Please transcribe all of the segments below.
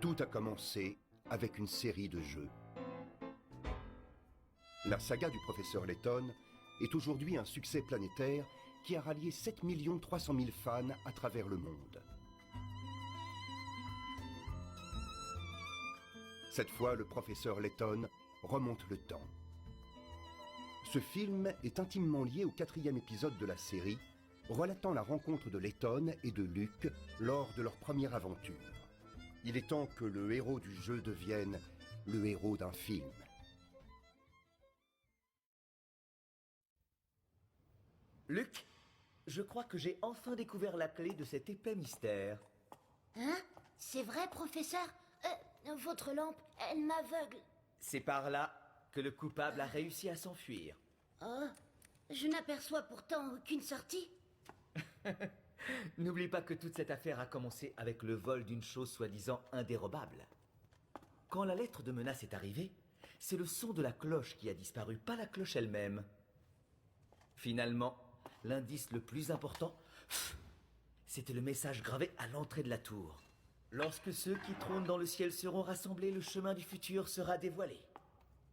Tout a commencé avec une série de jeux. La saga du professeur Layton est aujourd'hui un succès planétaire qui a rallié 7 300 000 fans à travers le monde. Cette fois, le professeur Layton remonte le temps. Ce film est intimement lié au 4e épisode de la série, relatant la rencontre de Layton et de Luke lors de leur première aventure. Il est temps que le héros du jeu devienne le héros d'un film. Luke, je crois que j'ai enfin découvert la clé de cet épais mystère. Hein? C'est vrai, professeur? Votre lampe, elle m'aveugle. C'est par là que le coupable a réussi à s'enfuir. Oh, je n'aperçois pourtant aucune sortie. N'oublie pas que toute cette affaire a commencé avec le vol d'une chose soi-disant indérobable. Quand la lettre de menace est arrivée, c'est le son de la cloche qui a disparu, pas la cloche elle-même. Finalement, l'indice le plus important, c'était le message gravé à l'entrée de la tour. Lorsque ceux qui trônent dans le ciel seront rassemblés, le chemin du futur sera dévoilé.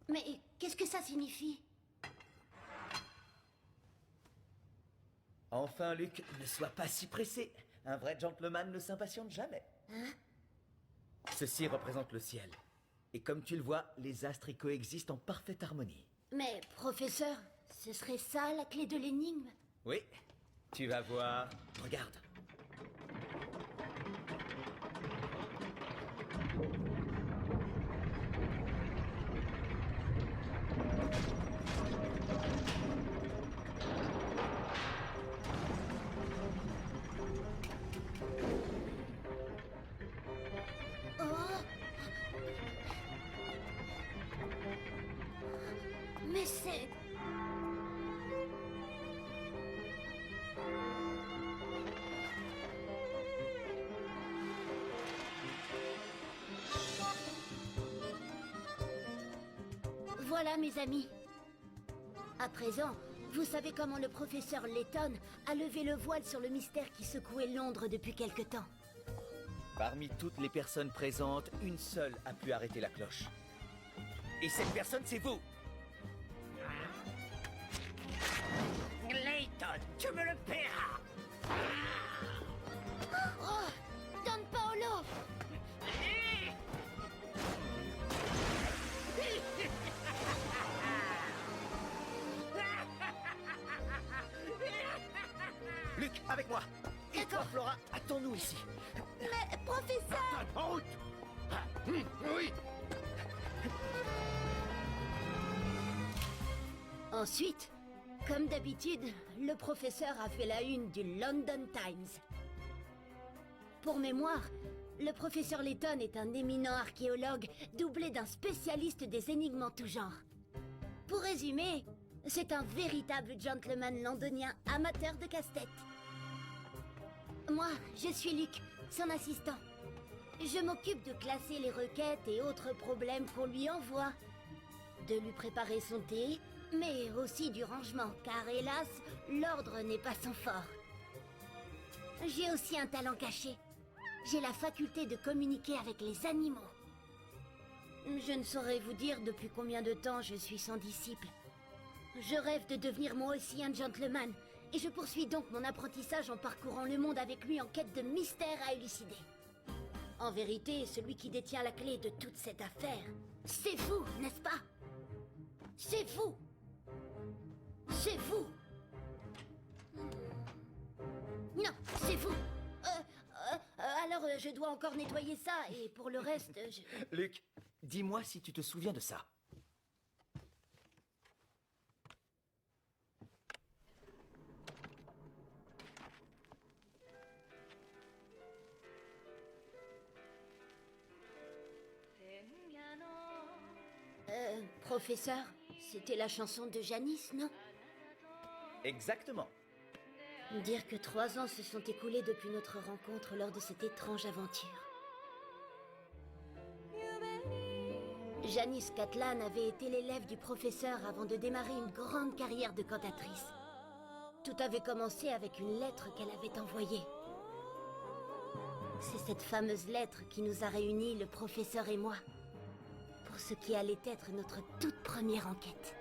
Mais qu'est-ce que ça signifie? Enfin, Luke, ne sois pas si pressé. Un vrai gentleman ne s'impatiente jamais. Hein? Ceci représente le ciel. Et comme tu le vois, les astres y coexistent en parfaite harmonie. Mais, professeur, ce serait ça la clé de l'énigme? Oui, tu vas voir. Regarde. Mais c'est... Voilà, mes amis. À présent, vous savez comment le professeur Layton a levé le voile sur le mystère qui secouait Londres depuis quelque temps. Parmi toutes les personnes présentes, une seule a pu arrêter la cloche. Et cette personne, c'est vous! Layton, tu me le paieras! Oh! Don Paolo! Luke, avec moi! Et toi, Flora, attends-nous ici! Mais, professeur! En route! Oui! Ensuite, comme d'habitude, le professeur a fait la une du London Times. Pour mémoire, le professeur Layton est un éminent archéologue doublé d'un spécialiste des énigmes en tout genre. Pour résumer, c'est un véritable gentleman londonien amateur de casse-tête. Moi, je suis Luke, son assistant. Je m'occupe de classer les requêtes et autres problèmes qu'on lui envoie, de lui préparer son thé, mais aussi du rangement, car hélas, l'ordre n'est pas son fort. J'ai aussi un talent caché. J'ai la faculté de communiquer avec les animaux. Je ne saurais vous dire depuis combien de temps je suis son disciple. Je rêve de devenir moi aussi un gentleman, et je poursuis donc mon apprentissage en parcourant le monde avec lui en quête de mystères à élucider. En vérité, celui qui détient la clé de toute cette affaire, c'est vous, n'est-ce pas? C'est vous! C'est vous! Non, c'est vous! Alors, je dois encore nettoyer ça, et pour le reste, Luke, dis-moi si tu te souviens de ça. Professeur, c'était la chanson de Janice, non? Exactement. Dire que 3 ans se sont écoulés depuis notre rencontre lors de cette étrange aventure. Janice Catlan avait été l'élève du professeur avant de démarrer une grande carrière de cantatrice. Tout avait commencé avec une lettre qu'elle avait envoyée. C'est cette fameuse lettre qui nous a réunis, le professeur et moi, pour ce qui allait être notre toute première enquête.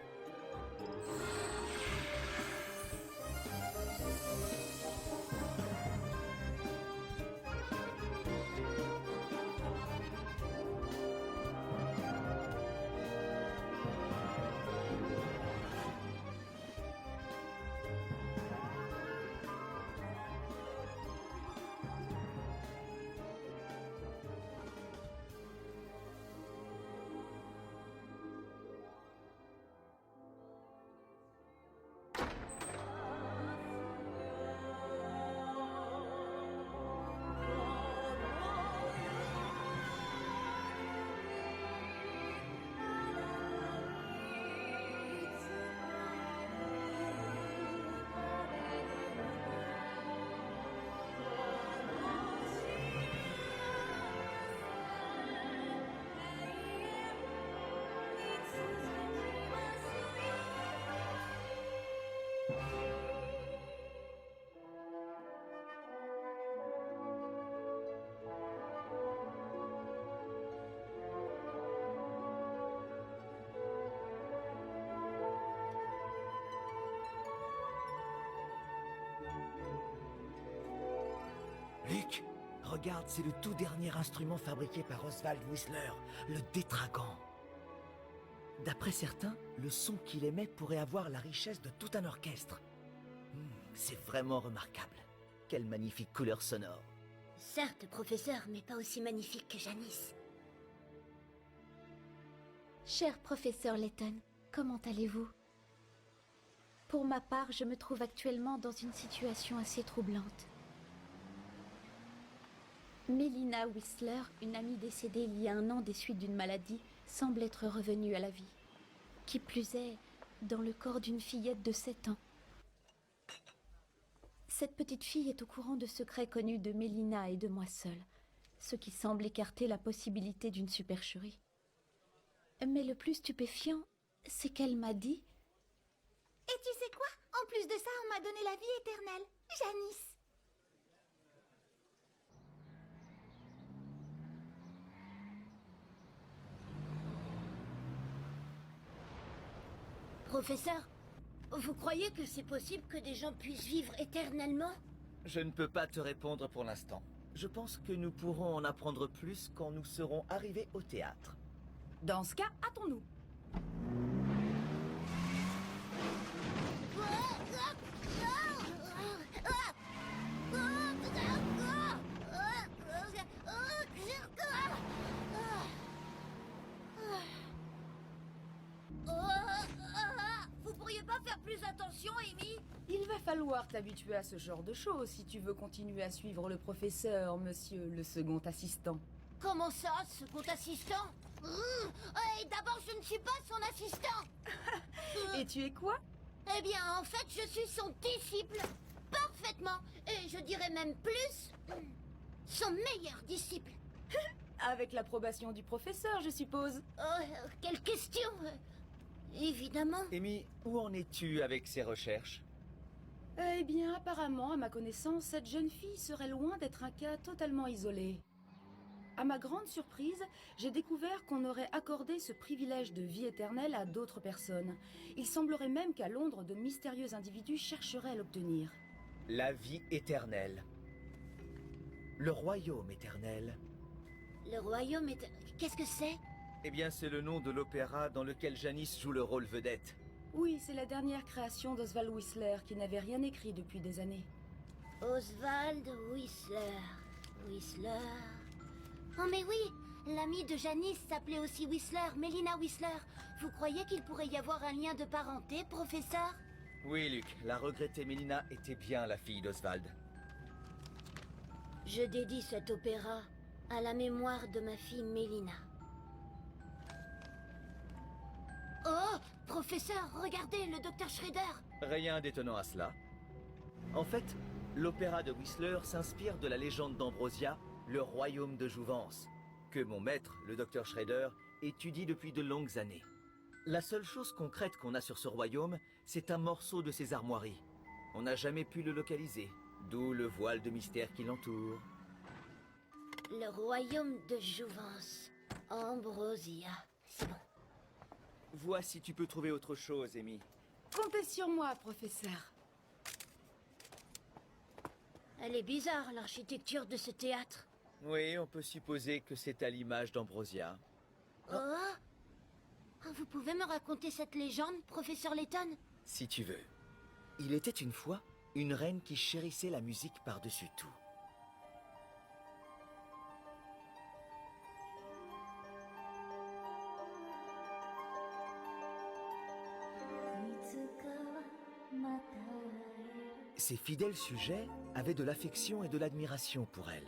Luc, regarde, c'est le tout dernier instrument fabriqué par Oswald Whistler, le Tétragon. D'après certains, le son qu'il émet pourrait avoir la richesse de tout un orchestre. C'est vraiment remarquable. Quelle magnifique couleur sonore. Certes, professeur, mais pas aussi magnifique que Janice. Cher professeur Layton, comment allez-vous? Pour ma part, je me trouve actuellement dans une situation assez troublante. Mélina Whistler, une amie décédée il y a 1 an des suites d'une maladie, semble être revenue à la vie. Qui plus est, dans le corps d'une fillette de 7 ans. Cette petite fille est au courant de secrets connus de Mélina et de moi seule, ce qui semble écarter la possibilité d'une supercherie. Mais le plus stupéfiant, c'est qu'elle m'a dit... Et tu sais quoi? En plus de ça, on m'a donné la vie éternelle. Janice. Professeur, vous croyez que c'est possible que des gens puissent vivre éternellement? Je ne peux pas te répondre pour l'instant. Je pense que nous pourrons en apprendre plus quand nous serons arrivés au théâtre. Dans ce cas, hâtons-nous. Vous pourriez pas faire plus attention, Amy? Il va falloir t'habituer à ce genre de choses si tu veux continuer à suivre le professeur, monsieur le second assistant. Comment ça, second assistant? Et d'abord, je ne suis pas son assistant. Et tu es quoi? Eh bien, en fait, je suis son disciple. Parfaitement. Et je dirais même plus, son meilleur disciple. Avec l'approbation du professeur, je suppose. Oh, quelle question. Évidemment. Amy, où en es-tu avec ces recherches? Eh bien, apparemment, à ma connaissance, cette jeune fille serait loin d'être un cas totalement isolé. À ma grande surprise, j'ai découvert qu'on aurait accordé ce privilège de vie éternelle à d'autres personnes. Il semblerait même qu'à Londres, de mystérieux individus chercheraient à l'obtenir. La vie éternelle. Le royaume éternel. Le royaume est... Qu'est-ce que c'est? Eh bien, c'est le nom de l'opéra dans lequel Janice joue le rôle vedette. Oui, c'est la dernière création d'Oswald Whistler, qui n'avait rien écrit depuis des années. Oswald Whistler. Whistler... Oh mais oui, l'amie de Janice s'appelait aussi Whistler, Mélina Whistler. Vous croyez qu'il pourrait y avoir un lien de parenté, professeur? Oui, Luc, la regrettée Mélina était bien la fille d'Oswald. Je dédie cet opéra à la mémoire de ma fille Mélina. Oh, professeur, regardez, le docteur Schrader. Rien d'étonnant à cela. En fait, l'opéra de Whistler s'inspire de la légende d'Ambrosia, le royaume de Jouvence, que mon maître, le docteur Schrader, étudie depuis de longues années. La seule chose concrète qu'on a sur ce royaume, c'est un morceau de ses armoiries. On n'a jamais pu le localiser, d'où le voile de mystère qui l'entoure. Le royaume de Jouvence. Ambrosia. C'est bon. Vois si tu peux trouver autre chose, Amy. Comptez sur moi, professeur. Elle est bizarre, l'architecture de ce théâtre. Oui, on peut supposer que c'est à l'image d'Ambrosia. Oh Vous pouvez me raconter cette légende, professeur Layton? Si tu veux. Il était une fois une reine qui chérissait la musique par-dessus tout. Ses fidèles sujets avaient de l'affection et de l'admiration pour elle.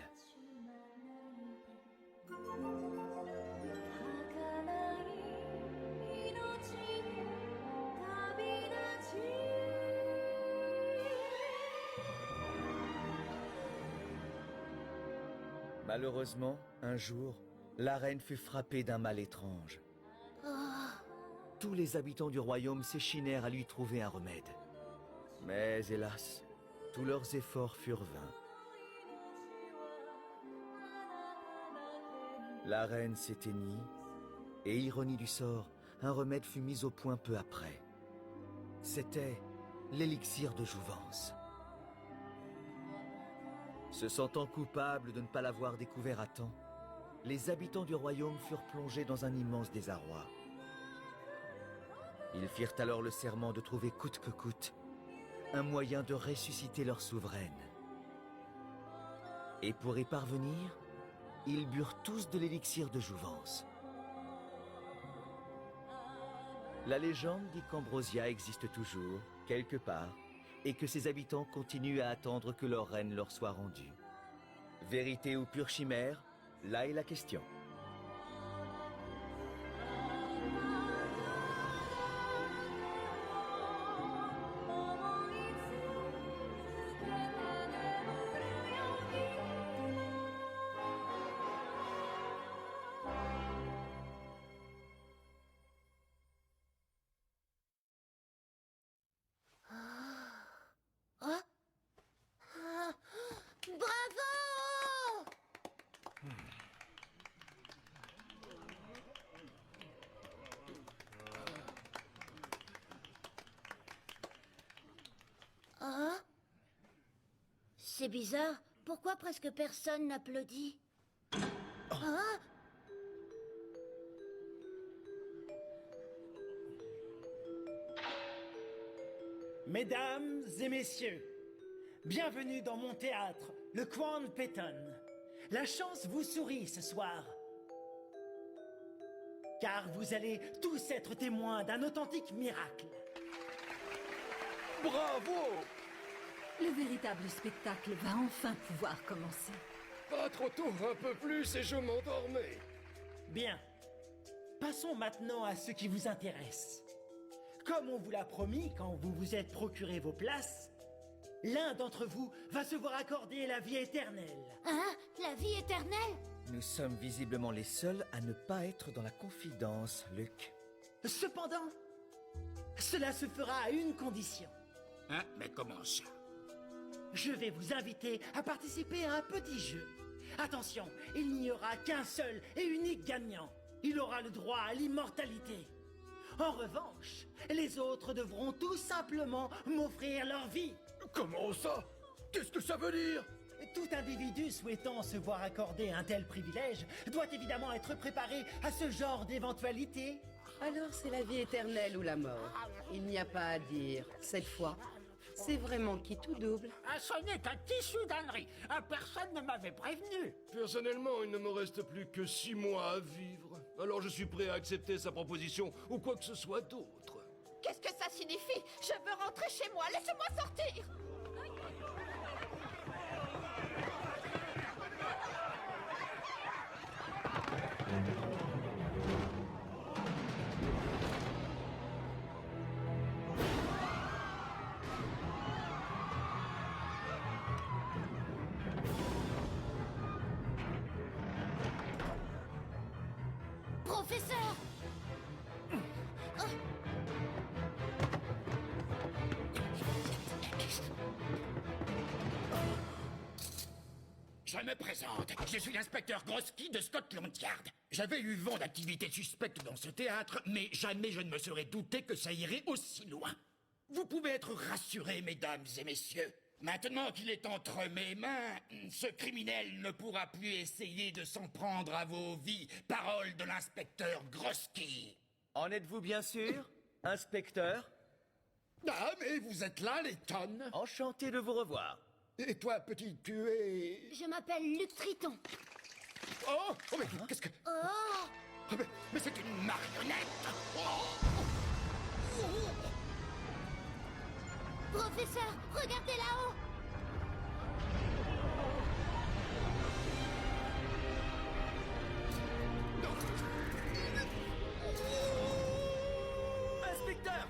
Malheureusement, un jour, la reine fut frappée d'un mal étrange. Tous les habitants du royaume s'échinèrent à lui trouver un remède. Mais hélas, tous leurs efforts furent vains. La reine s'éteignit, et ironie du sort, un remède fut mis au point peu après. C'était l'élixir de jouvence. Se sentant coupables de ne pas l'avoir découvert à temps, les habitants du royaume furent plongés dans un immense désarroi. Ils firent alors le serment de trouver coûte que coûte un moyen de ressusciter leur souveraine. Et pour y parvenir, ils burent tous de l'élixir de jouvence. La légende dit qu'Ambrosia existe toujours, quelque part, et que ses habitants continuent à attendre que leur reine leur soit rendue. Vérité ou pure chimère, là est la question. Bravo! C'est bizarre. Pourquoi presque personne n'applaudit? Mesdames et messieurs, bienvenue dans mon théâtre, le Crown Peyton. La chance vous sourit ce soir. Car vous allez tous être témoins d'un authentique miracle. Bravo! Le véritable spectacle va enfin pouvoir commencer. Pas trop tôt, un peu plus et je m'endormais. Bien. Passons maintenant à ce qui vous intéresse. Comme on vous l'a promis quand vous vous êtes procuré vos places, l'un d'entre vous va se voir accorder la vie éternelle. Hein? La vie éternelle? Nous sommes visiblement les seuls à ne pas être dans la confidence, Luc. Cependant, cela se fera à une condition. Hein? Mais comment ça? Je vais vous inviter à participer à un petit jeu. Attention, il n'y aura qu'un seul et unique gagnant. Il aura le droit à l'immortalité. En revanche, les autres devront tout simplement m'offrir leur vie. Comment ça? Qu'est-ce que ça veut dire? Tout individu souhaitant se voir accorder un tel privilège doit évidemment être préparé à ce genre d'éventualité. Alors c'est la vie éternelle ou la mort. Il n'y a pas à dire. Cette fois, c'est vraiment qui tout double. Ah, ce n'est qu'un tissu d'ânerie. Personne ne m'avait prévenu. Personnellement, il ne me reste plus que 6 mois à vivre. Alors je suis prêt à accepter sa proposition ou quoi que ce soit d'autre. Qu'est-ce que ça signifie? Je veux rentrer chez moi, laissez-moi sortir! Professeur! Je me présente. Je suis l'inspecteur Grosky de Scotland Yard. J'avais eu vent d'activités suspectes dans ce théâtre, mais jamais je ne me serais douté que ça irait aussi loin. Vous pouvez être rassurés, mesdames et messieurs. Maintenant qu'il est entre mes mains, ce criminel ne pourra plus essayer de s'en prendre à vos vies. Parole de l'inspecteur Grosky. En êtes-vous bien sûr, inspecteur? Ah, mais vous êtes là, Letton. Enchanté de vous revoir. Et toi, petit, tu es... Je m'appelle Luc Triton. Oh, mais qu'est-ce que... Oh Oh, mais c'est une marionnette. Professeur, regardez là-haut. Inspecteur!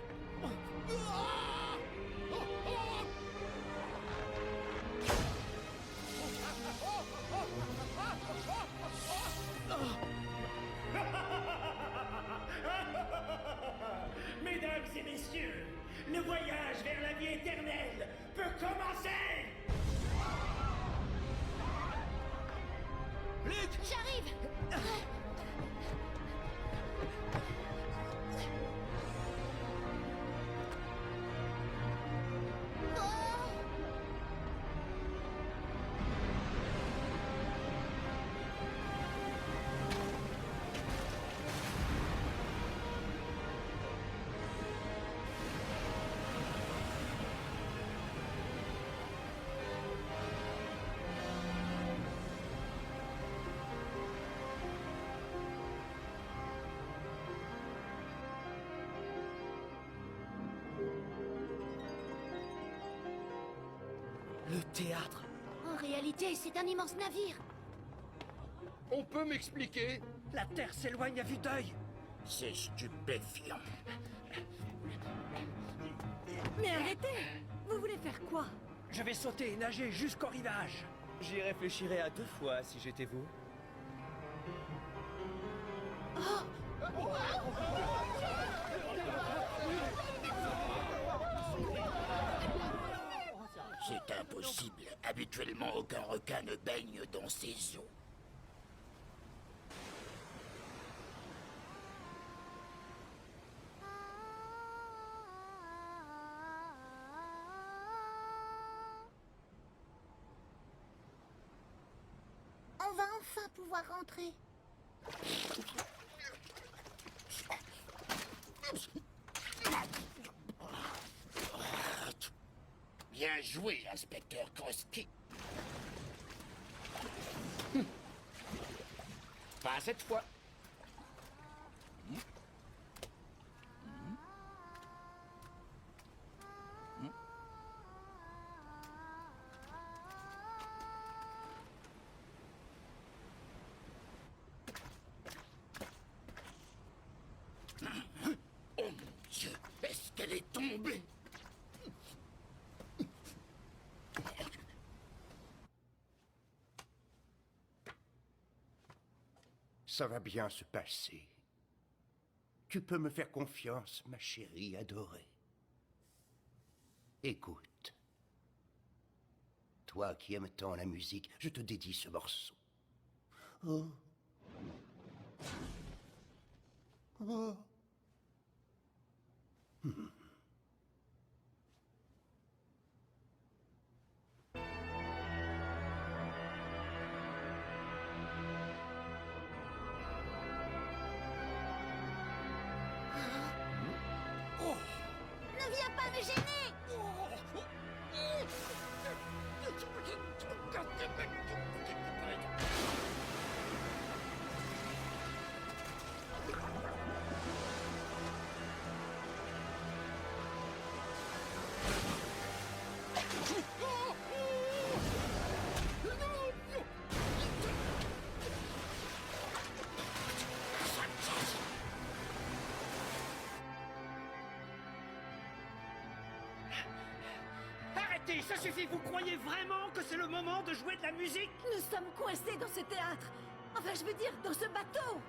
Mesdames et messieurs, le voyage vers la vie éternelle peut commencer! Luc! J'arrive. Le théâtre. En réalité, c'est un immense navire. On peut m'expliquer? La Terre s'éloigne à vue d'œil. C'est stupéfiant. Mais arrêtez! Vous voulez faire quoi? Je vais sauter et nager jusqu'au rivage. J'y réfléchirais à 2 fois si j'étais vous. C'est impossible. Habituellement, aucun requin ne baigne dans ces eaux. On va enfin pouvoir rentrer. Bien joué, inspecteur Grosky. Pas cette fois. Oh mon Dieu, est-ce qu'elle est tombée? Ça va bien se passer. Tu peux me faire confiance, ma chérie adorée. Écoute. Toi qui aimes tant la musique, je te dédie ce morceau. Oh. Oh. Ne viens pas me gêner! Arrêtez, ça suffit. Vous croyez vraiment que c'est le moment de jouer de la musique? Nous sommes coincés dans ce théâtre. Enfin, je veux dire, dans ce bateau.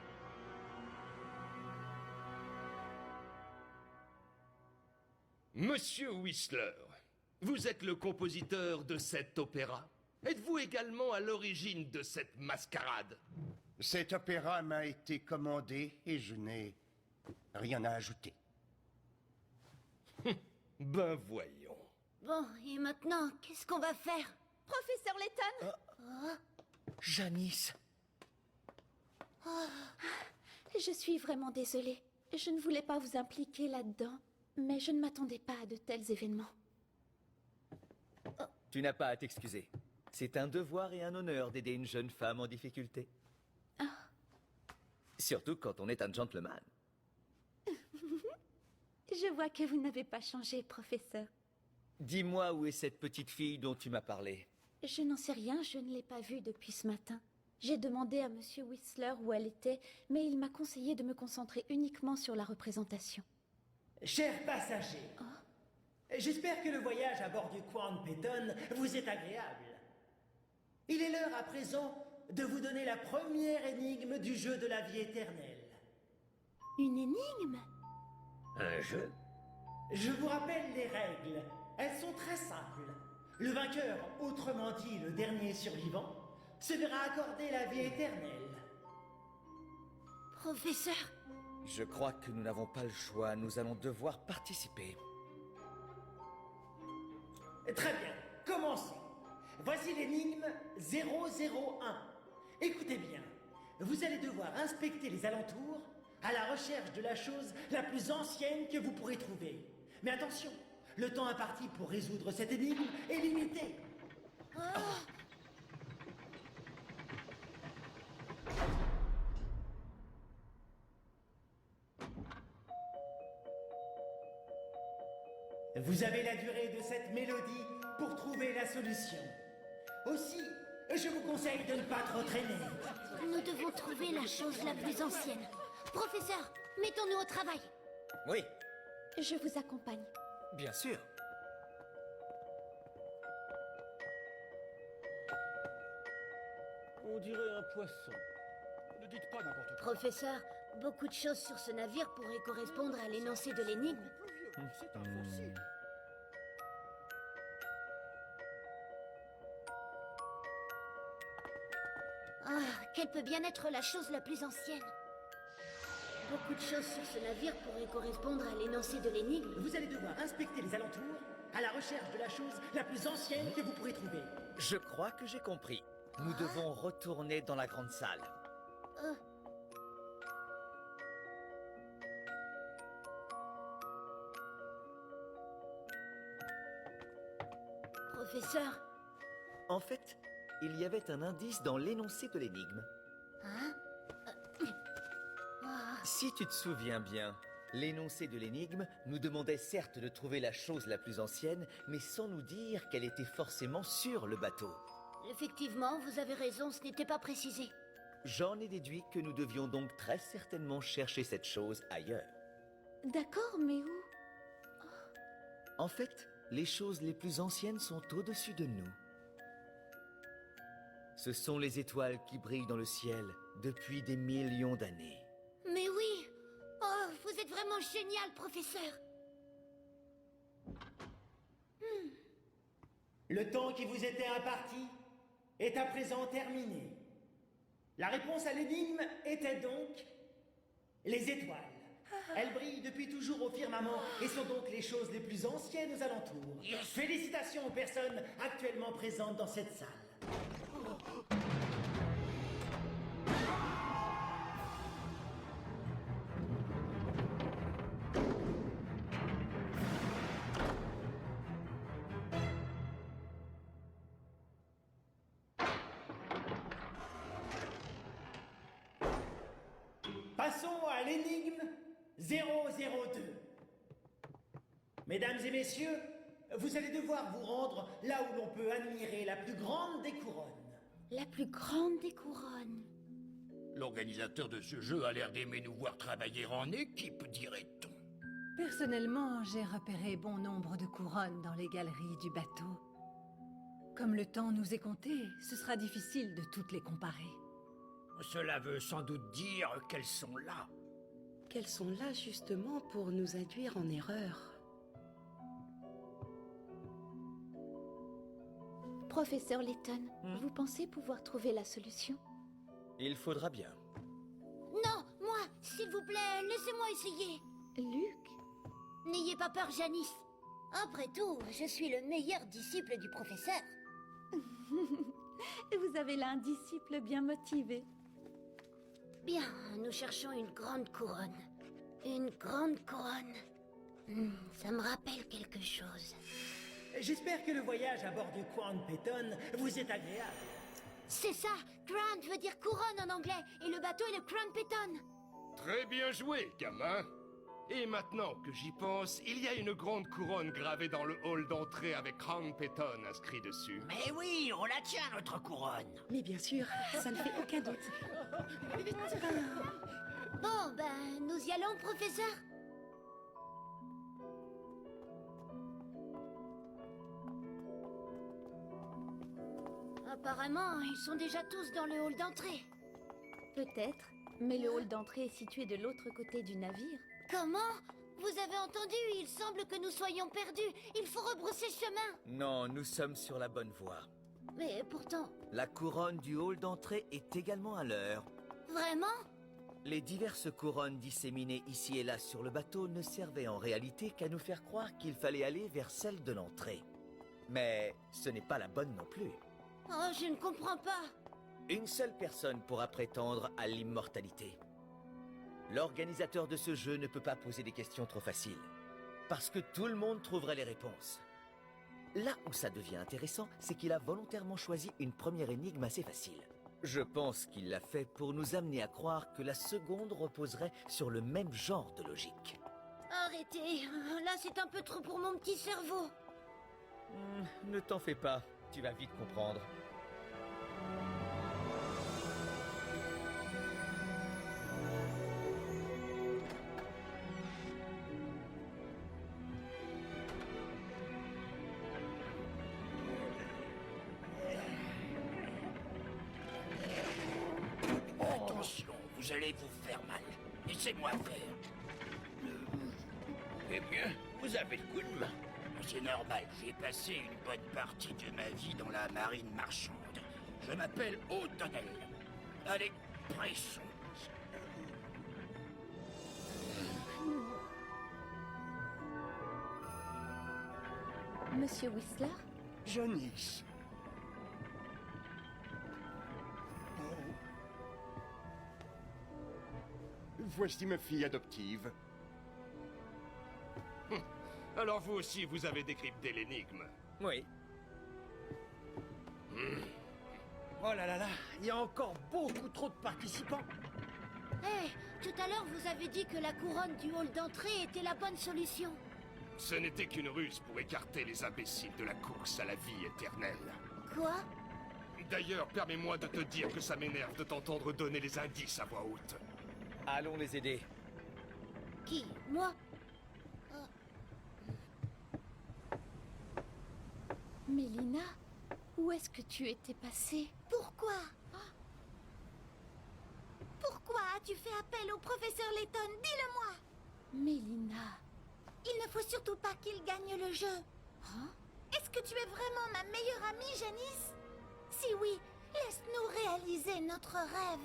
Monsieur Whistler, vous êtes le compositeur de cet opéra? Êtes-vous également à l'origine de cette mascarade? Cet opéra m'a été commandé et je n'ai rien à ajouter. Ben voyons. Bon, et maintenant, qu'est-ce qu'on va faire? Professeur Layton Janice. Je suis vraiment désolée. Je ne voulais pas vous impliquer là-dedans, mais je ne m'attendais pas à de tels événements. Tu n'as pas à t'excuser. C'est un devoir et un honneur d'aider une jeune femme en difficulté. Surtout quand on est un gentleman. Je vois que vous n'avez pas changé, professeur. Dis-moi où est cette petite fille dont tu m'as parlé. Je n'en sais rien, je ne l'ai pas vue depuis ce matin. J'ai demandé à Monsieur Whistler où elle était, mais il m'a conseillé de me concentrer uniquement sur la représentation. Chers passagers, j'espère que le voyage à bord du Crown Peyton vous est agréable. Il est l'heure à présent de vous donner la première énigme du jeu de la vie éternelle. Une énigme? Un jeu? Je vous rappelle les règles. Elles sont très simples. Le vainqueur, autrement dit le dernier survivant, se verra accorder la vie éternelle. Professeur, Je crois que nous n'avons pas le choix. Nous allons devoir participer. Très bien, commençons. Voici l'énigme 001. Écoutez bien, vous allez devoir inspecter les alentours à la recherche de la chose la plus ancienne que vous pourrez trouver. Mais attention, le temps imparti pour résoudre cette énigme est limité. Vous avez la durée de cette mélodie pour trouver la solution. Aussi, je vous conseille de ne pas trop traîner. nous devons trouver la chose la plus ancienne. Professeur, mettons-nous au travail. Oui, Je vous accompagne. bien sûr. On dirait un poisson. Ne dites pas n'importe quoi. Professeur, beaucoup de choses sur ce navire pourraient correspondre à l'énoncé de l'énigme. C'est un fossile. Quelle peut bien être la chose la plus ancienne? Beaucoup de choses sur ce navire pourraient correspondre à l'énoncé de l'énigme. Vous allez devoir inspecter les alentours à la recherche de la chose la plus ancienne que vous pourrez trouver. Je crois que j'ai compris. Nous devons retourner dans la grande salle. Professeur, En fait, il y avait un indice dans l'énoncé de l'énigme. Si tu te souviens bien, l'énoncé de l'énigme nous demandait certes de trouver la chose la plus ancienne, mais sans nous dire qu'elle était forcément sur le bateau. effectivement, vous avez raison, ce n'était pas précisé. J'en ai déduit que nous devions donc très certainement chercher cette chose ailleurs. D'accord, mais où? En fait, les choses les plus anciennes sont au-dessus de nous. Ce sont les étoiles qui brillent dans le ciel depuis des millions d'années. Mais oui! Oh, vous êtes vraiment génial, professeur! Le temps qui vous était imparti est à présent terminé. La réponse à l'énigme était donc les étoiles. Elles brillent depuis toujours au firmament et sont donc les choses les plus anciennes aux alentours. Félicitations aux personnes actuellement présentes dans cette salle. Passons à l'énigme 002. Mesdames et messieurs, vous allez devoir vous rendre là où l'on peut admirer la plus grande des couronnes. La plus grande des couronnes. L'organisateur de ce jeu a l'air d'aimer nous voir travailler en équipe, dirait-on. Personnellement, j'ai repéré bon nombre de couronnes dans les galeries du bateau. Comme le temps nous est compté, ce sera difficile de toutes les comparer. Cela veut sans doute dire qu'elles sont là. Qu'elles sont là justement pour nous induire en erreur. Professeur Layton, vous pensez pouvoir trouver la solution? Il faudra bien. Non, moi, s'il vous plaît, laissez-moi essayer. Luc? N'ayez pas peur, Janice. Après tout, je suis le meilleur disciple du professeur. Vous avez là un disciple bien motivé. Bien, nous cherchons une grande couronne. Une grande couronne. Ça me rappelle quelque chose. J'espère que le voyage à bord du Crown Peyton vous est agréable. C'est ça, Crown veut dire couronne en anglais, et le bateau est le Crown Peyton. Très bien joué, gamin. Et maintenant que j'y pense, il y a une grande couronne gravée dans le hall d'entrée avec Crown Peyton inscrit dessus. Mais oui, on la tient, notre couronne. Mais bien sûr, ça ne fait aucun doute. Bon, ben, nous y allons, professeur. Apparemment, ils sont déjà tous dans le hall d'entrée. Peut-être, mais le hall d'entrée est situé de l'autre côté du navire. Comment? Vous avez entendu? Il semble que nous soyons perdus. Il faut rebrousser chemin. Non, nous sommes sur la bonne voie. Mais pourtant... La couronne du hall d'entrée est également à l'heure. Vraiment? Les diverses couronnes disséminées ici et là sur le bateau ne servaient en réalité qu'à nous faire croire qu'il fallait aller vers celle de l'entrée. Mais ce n'est pas la bonne non plus. Oh, je ne comprends pas. Une seule personne pourra prétendre à l'immortalité. L'organisateur de ce jeu ne peut pas poser des questions trop faciles, parce que tout le monde trouverait les réponses. Là où ça devient intéressant, c'est qu'il a volontairement choisi une première énigme assez facile. Je pense qu'il l'a fait pour nous amener à croire que la seconde reposerait sur le même genre de logique. Arrêtez, là c'est un peu trop pour mon petit cerveau. Ne t'en fais pas, tu vas vite comprendre. Attention, vous allez vous faire mal. Laissez-moi faire. Eh bien, vous avez le coup de main. C'est normal, j'ai passé une bonne partie de ma vie dans la marine marchande. Je m'appelle O'Donnell. Allez, pressons. Monsieur Whistler? Janice. Voici ma fille adoptive. Alors vous aussi, vous avez décrypté l'énigme. Oui. Oh là là là, il y a encore beaucoup trop de participants. Hé, tout à l'heure vous avez dit que la couronne du hall d'entrée était la bonne solution. Ce n'était qu'une ruse pour écarter les imbéciles de la course à la vie éternelle. Quoi? D'ailleurs, permets-moi de te dire que ça m'énerve de t'entendre donner les indices à voix haute. Allons les aider. Qui? Moi? Mélina, où est-ce que tu étais passée? Pourquoi? Pourquoi as-tu fait appel au professeur Layton? Dis-le-moi! Mélina... Il ne faut surtout pas qu'il gagne le jeu. Hein? Est-ce que tu es vraiment ma meilleure amie, Janice? Si oui, laisse-nous réaliser notre rêve.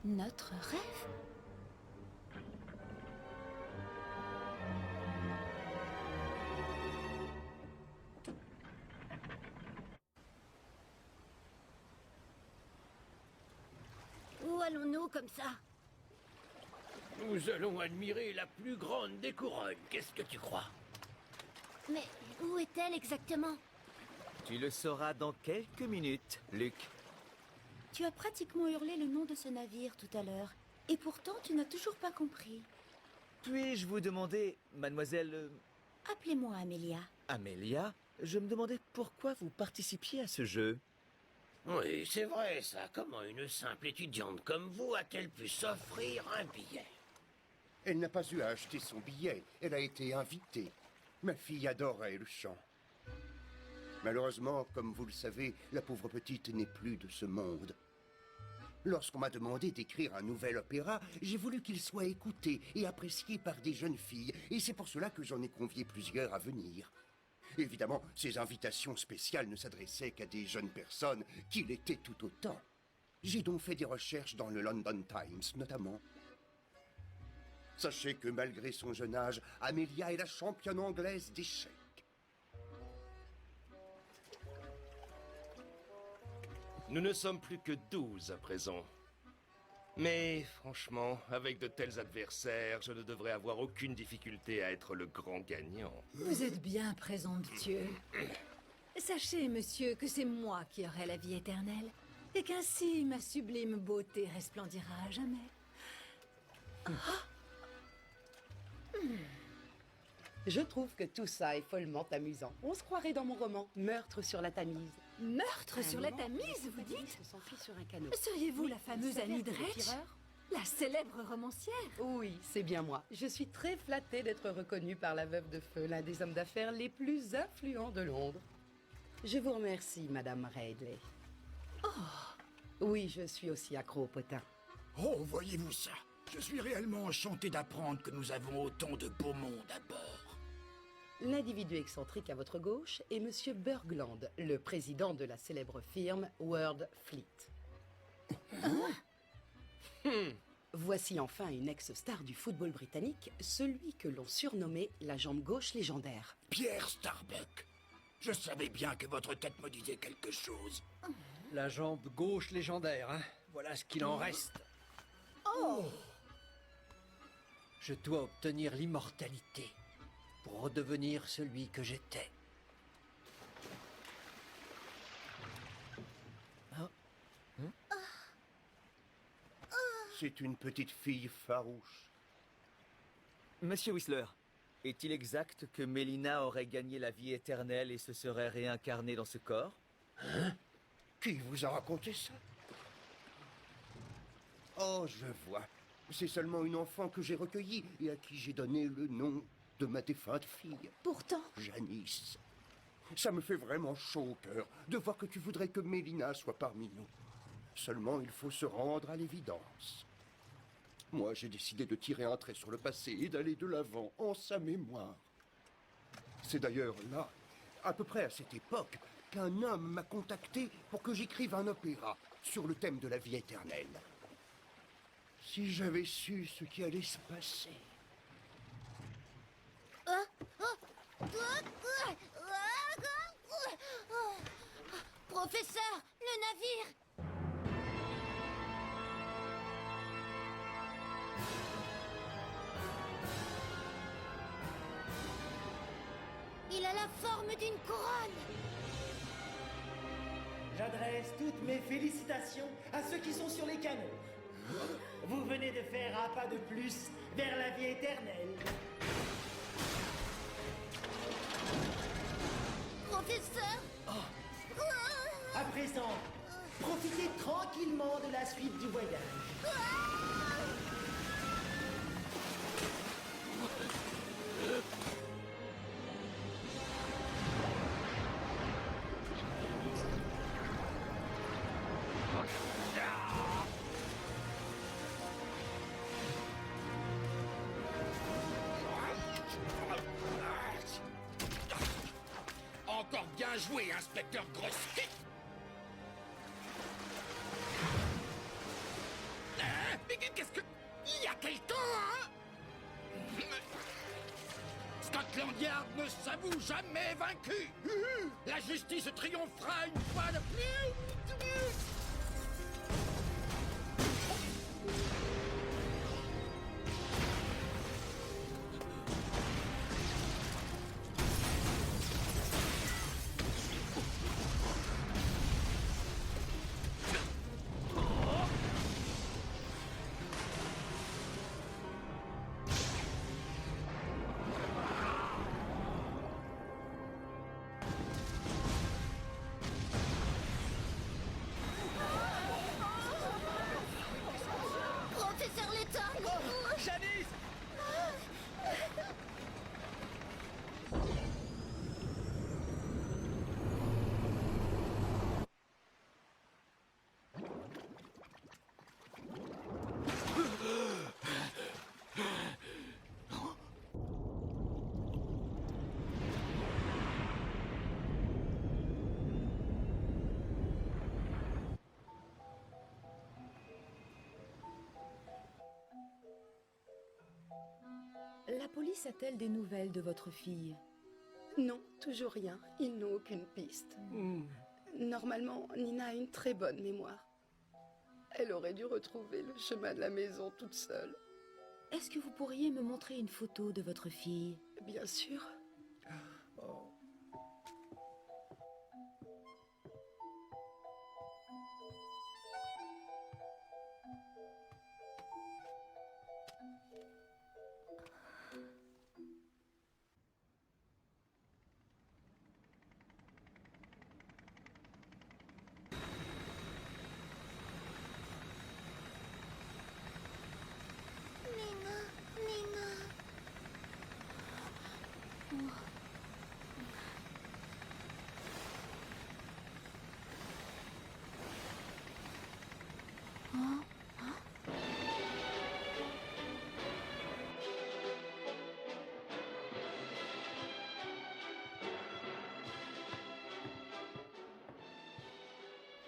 Notre rêve? Où allons-nous comme ça? Nous allons admirer la plus grande des couronnes. Qu'est-ce que tu crois? Mais où est-elle exactement? Tu le sauras dans quelques minutes, Luc. Tu as pratiquement hurlé le nom de ce navire tout à l'heure. Et pourtant, tu n'as toujours pas compris. Puis-je vous demander, mademoiselle... Appelez-moi Amélia. Amélia, je me demandais pourquoi vous participiez à ce jeu. Oui, c'est vrai ça. Comment une simple étudiante comme vous a-t-elle pu s'offrir un billet? Elle n'a pas eu à acheter son billet, elle a été invitée. Ma fille adorait le chant. Malheureusement, comme vous le savez, la pauvre petite n'est plus de ce monde. Lorsqu'on m'a demandé d'écrire un nouvel opéra, j'ai voulu qu'il soit écouté et apprécié par des jeunes filles, et c'est pour cela que j'en ai convié plusieurs à venir. Évidemment, ces invitations spéciales ne s'adressaient qu'à des jeunes personnes qui l'étaient tout autant. J'ai donc fait des recherches dans le London Times, notamment. Sachez que malgré son jeune âge, Amelia est la championne anglaise d'échecs. Nous ne sommes plus que 12 à présent. Mais franchement, avec de tels adversaires, je ne devrais avoir aucune difficulté à être le grand gagnant. Vous êtes bien présomptueux. Sachez, monsieur, que c'est moi qui aurai la vie éternelle, et qu'ainsi ma sublime beauté resplendira à jamais. Je trouve que tout ça est follement amusant. On se croirait dans mon roman, Meurtre sur la Tamise. Meurtre sur la Tamise, vous dites? Se s'enfuit sur un canot. Seriez-vous la fameuse Vous savez Annie que le Dretch? tireur- La célèbre romancière? Oui, c'est bien moi. Je suis très flattée d'être reconnue par la veuve de feu, l'un des hommes d'affaires les plus influents de Londres. Je vous remercie, Madame Radley. Oui, je suis aussi accro au potin. Oh, voyez-vous ça? Je suis réellement enchanté d'apprendre que nous avons autant de beau monde à bord. L'individu excentrique à votre gauche est Monsieur Bergland, le président de la célèbre firme World Fleet. Voici enfin une ex-star du football britannique, celui que l'on surnommait la jambe gauche légendaire. Pierre Starbuck. Je savais bien que votre tête me disait quelque chose. La jambe gauche légendaire, hein. Voilà ce qu'il en reste. Je dois obtenir l'immortalité pour redevenir celui que j'étais. C'est une petite fille farouche. Monsieur Whistler, est-il exact que Mélina aurait gagné la vie éternelle et se serait réincarnée dans ce corps? Hein? Qui vous a raconté ça? Oh, je vois. C'est seulement une enfant que j'ai recueillie et à qui j'ai donné le nom de ma défunte fille. Pourtant, Janice. Ça me fait vraiment chaud au cœur de voir que tu voudrais que Mélina soit parmi nous. Seulement, il faut se rendre à l'évidence. Moi, j'ai décidé de tirer un trait sur le passé et d'aller de l'avant en sa mémoire. C'est d'ailleurs là, à peu près à cette époque, qu'un homme m'a contacté pour que j'écrive un opéra sur le thème de la vie éternelle. Si j'avais su ce qui allait se passer... Professeur, le navire! Il a la forme d'une couronne! J'adresse toutes mes félicitations à ceux qui sont sur les canaux. Vous venez de faire un pas de plus vers la vie éternelle. Professeur! À présent, profitez tranquillement de la suite du voyage. Encore bien joué, inspecteur Grosky. Mais qu'est-ce que... Il y a quelqu'un, hein? Scotland Yard ne s'avoue jamais vaincu. La justice triomphera une fois de plus. police a-t-elle des nouvelles de votre fille? Non, toujours rien. Ils n'ont aucune piste. Normalement, Nina a une très bonne mémoire. Elle aurait dû retrouver le chemin de la maison toute seule. Est-ce que vous pourriez me montrer une photo de votre fille? Bien sûr.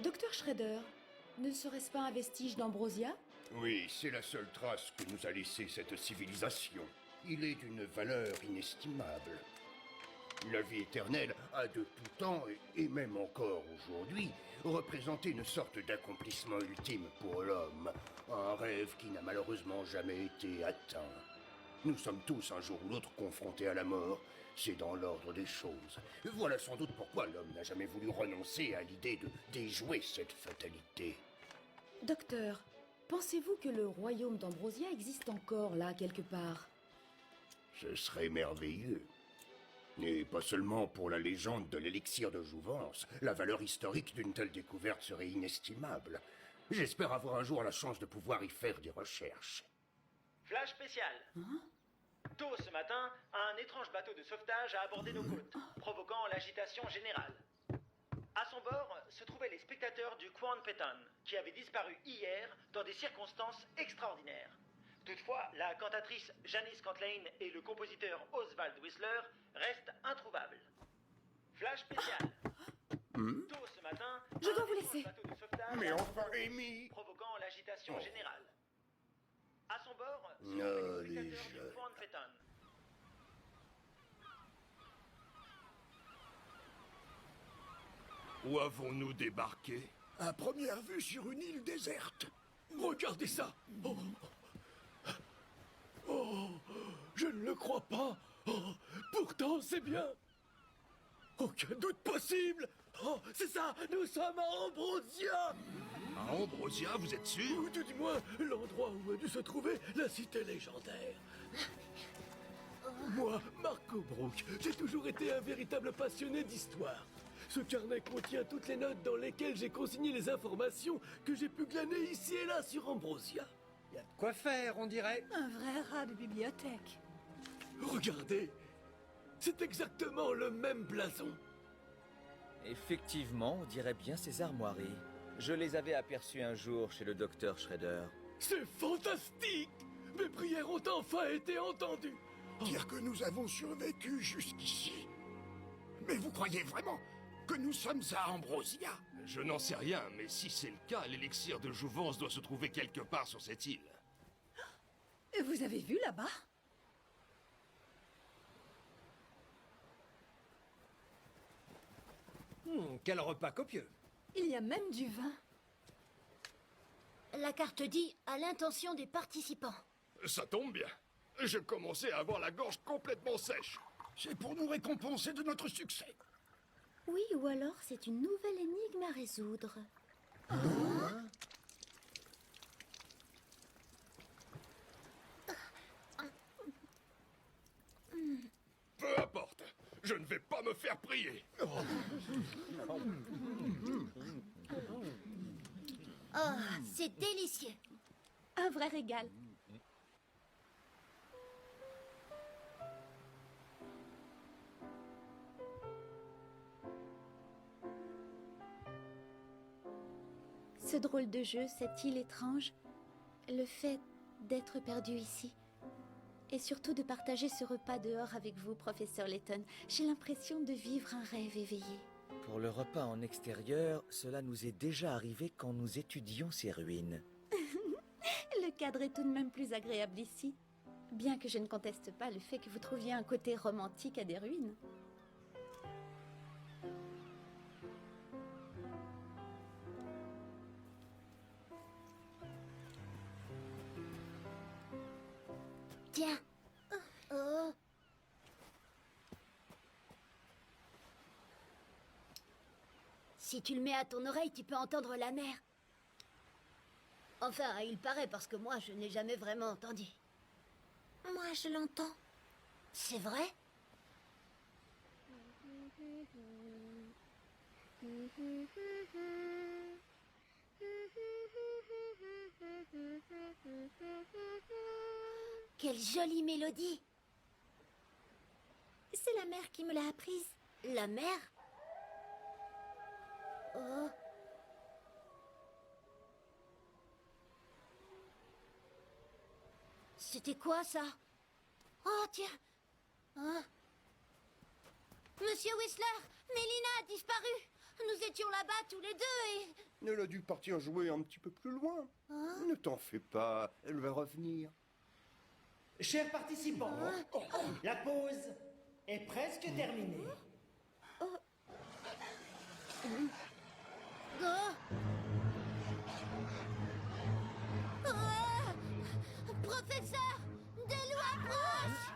Docteur Shredder, ne serait-ce pas un vestige d'Ambrosia? Oui, c'est la seule trace que nous a laissée cette civilisation. Il est d'une valeur inestimable. La vie éternelle a de tout temps, et même encore aujourd'hui, représenté une sorte d'accomplissement ultime pour l'homme. Un rêve qui n'a malheureusement jamais été atteint. Nous sommes tous un jour ou l'autre confrontés à la mort. C'est dans l'ordre des choses. Voilà sans doute pourquoi l'homme n'a jamais voulu renoncer à l'idée de déjouer cette fatalité. Docteur, pensez-vous que le royaume d'Ambrosia existe encore là, quelque part? Ce serait merveilleux. Et pas seulement pour la légende de l'élixir de jouvence. La valeur historique d'une telle découverte serait inestimable. J'espère avoir un jour la chance de pouvoir y faire des recherches. Flash spécial. Tôt ce matin, un étrange bateau de sauvetage a abordé nos côtes, provoquant l'agitation générale. À son bord se trouvaient les spectateurs du Quan Peton, qui avaient disparu hier dans des circonstances extraordinaires. Toutefois, la cantatrice Janice Cantlane et le compositeur Oswald Whistler restent introuvables. Flash spécial. Tôt ce matin, Je dois vous laisser. bateau de sauvetage Mais enfin, Amy! provoquant l'agitation générale. À son bord se Oh, trouvaient les les spectateurs du jeunes. Quan Peton. Où avons-nous débarqué? À première vue sur une île déserte. Regardez ça. Oh. Oh, je ne le crois pas. Oh, pourtant, c'est bien. Aucun doute possible. Oh, c'est ça, nous sommes à Ambrosia. À Ambrosia, vous êtes sûr? Ou tout du moins, l'endroit où a dû se trouver la cité légendaire. Moi, Marco Brook, j'ai toujours été un véritable passionné d'histoire. Ce carnet contient toutes les notes dans lesquelles j'ai consigné les informations que j'ai pu glaner ici et là sur Ambrosia. Y a de quoi faire, on dirait. Un vrai rat de bibliothèque. Regardez, c'est exactement le même blason. Effectivement, on dirait bien ces armoiries. Je les avais aperçues un jour chez le docteur Shredder. C'est fantastique! Mes prières ont enfin été entendues. Dire que nous avons survécu jusqu'ici. Mais vous croyez vraiment que nous sommes à Ambrosia? Je n'en sais rien, mais si c'est le cas, l'élixir de jouvence doit se trouver quelque part sur cette île. Vous avez vu là-bas? Quel repas copieux. Il y a même du vin. La carte dit à l'intention des participants. Ça tombe bien. Je commençais à avoir la gorge complètement sèche. C'est pour nous récompenser de notre succès. Oui, ou alors c'est une nouvelle énigme à résoudre. Peu importe. Je ne vais pas me faire prier. Oh, c'est délicieux. Un vrai régal. Ce drôle de jeu, cette île étrange, le fait d'être perdu ici, et surtout de partager ce repas dehors avec vous, professeur Layton, j'ai l'impression de vivre un rêve éveillé. Pour le repas en extérieur, cela nous est déjà arrivé quand nous étudions ces ruines. Le cadre est tout de même plus agréable ici. Bien que je ne conteste pas le fait que vous trouviez un côté romantique à des ruines. Tiens. Oh. Si tu le mets à ton oreille, tu peux entendre la mer. Enfin, il paraît parce que moi, je n'ai jamais vraiment entendu. Moi, je l'entends. C'est vrai? Quelle jolie mélodie! C'est la mère qui me l'a apprise. La mer? Oh. C'était quoi ça? Oh tiens! Hein? Monsieur Whistler, Mélina a disparu. Nous étions là-bas tous les deux et... Elle a dû partir jouer un petit peu plus loin. Hein? Ne t'en fais pas, elle va revenir. Chers participants, la pause est presque terminée. Oh. Professeur, des loups approchent!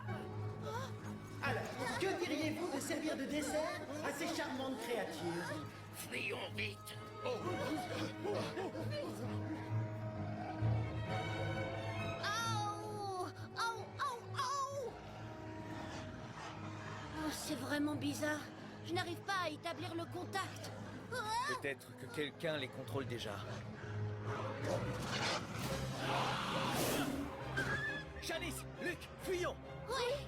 Alors, que diriez-vous de servir de dessert à ces charmantes créatures? Fuyons vite. Oh, c'est vraiment bizarre. Je n'arrive pas à établir le contact. Peut-être que quelqu'un les contrôle déjà. Janice, Luc, fuyons! Oui!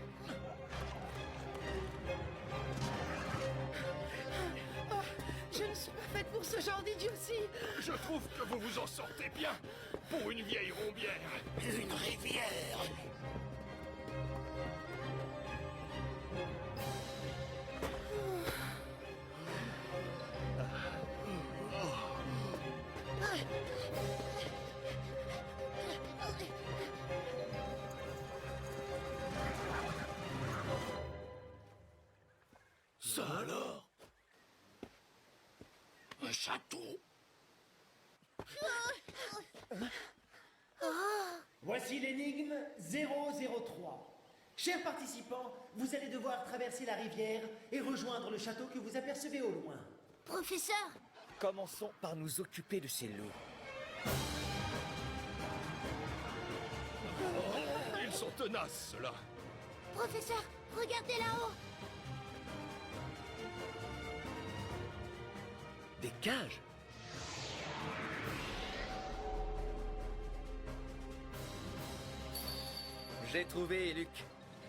Je ne suis pas faite pour ce genre d'idiotie. Je trouve que vous vous en sortez bien pour une vieille rombière. Une rivière. Ça alors? Un château? Voici l'énigme 003. Chers participants, vous allez devoir traverser la rivière et rejoindre le château que vous apercevez au loin. Professeur! Commençons par nous occuper de ces loups. Ils sont tenaces, ceux-là. Professeur, regardez là-haut! Des cages? J'ai trouvé, Luc.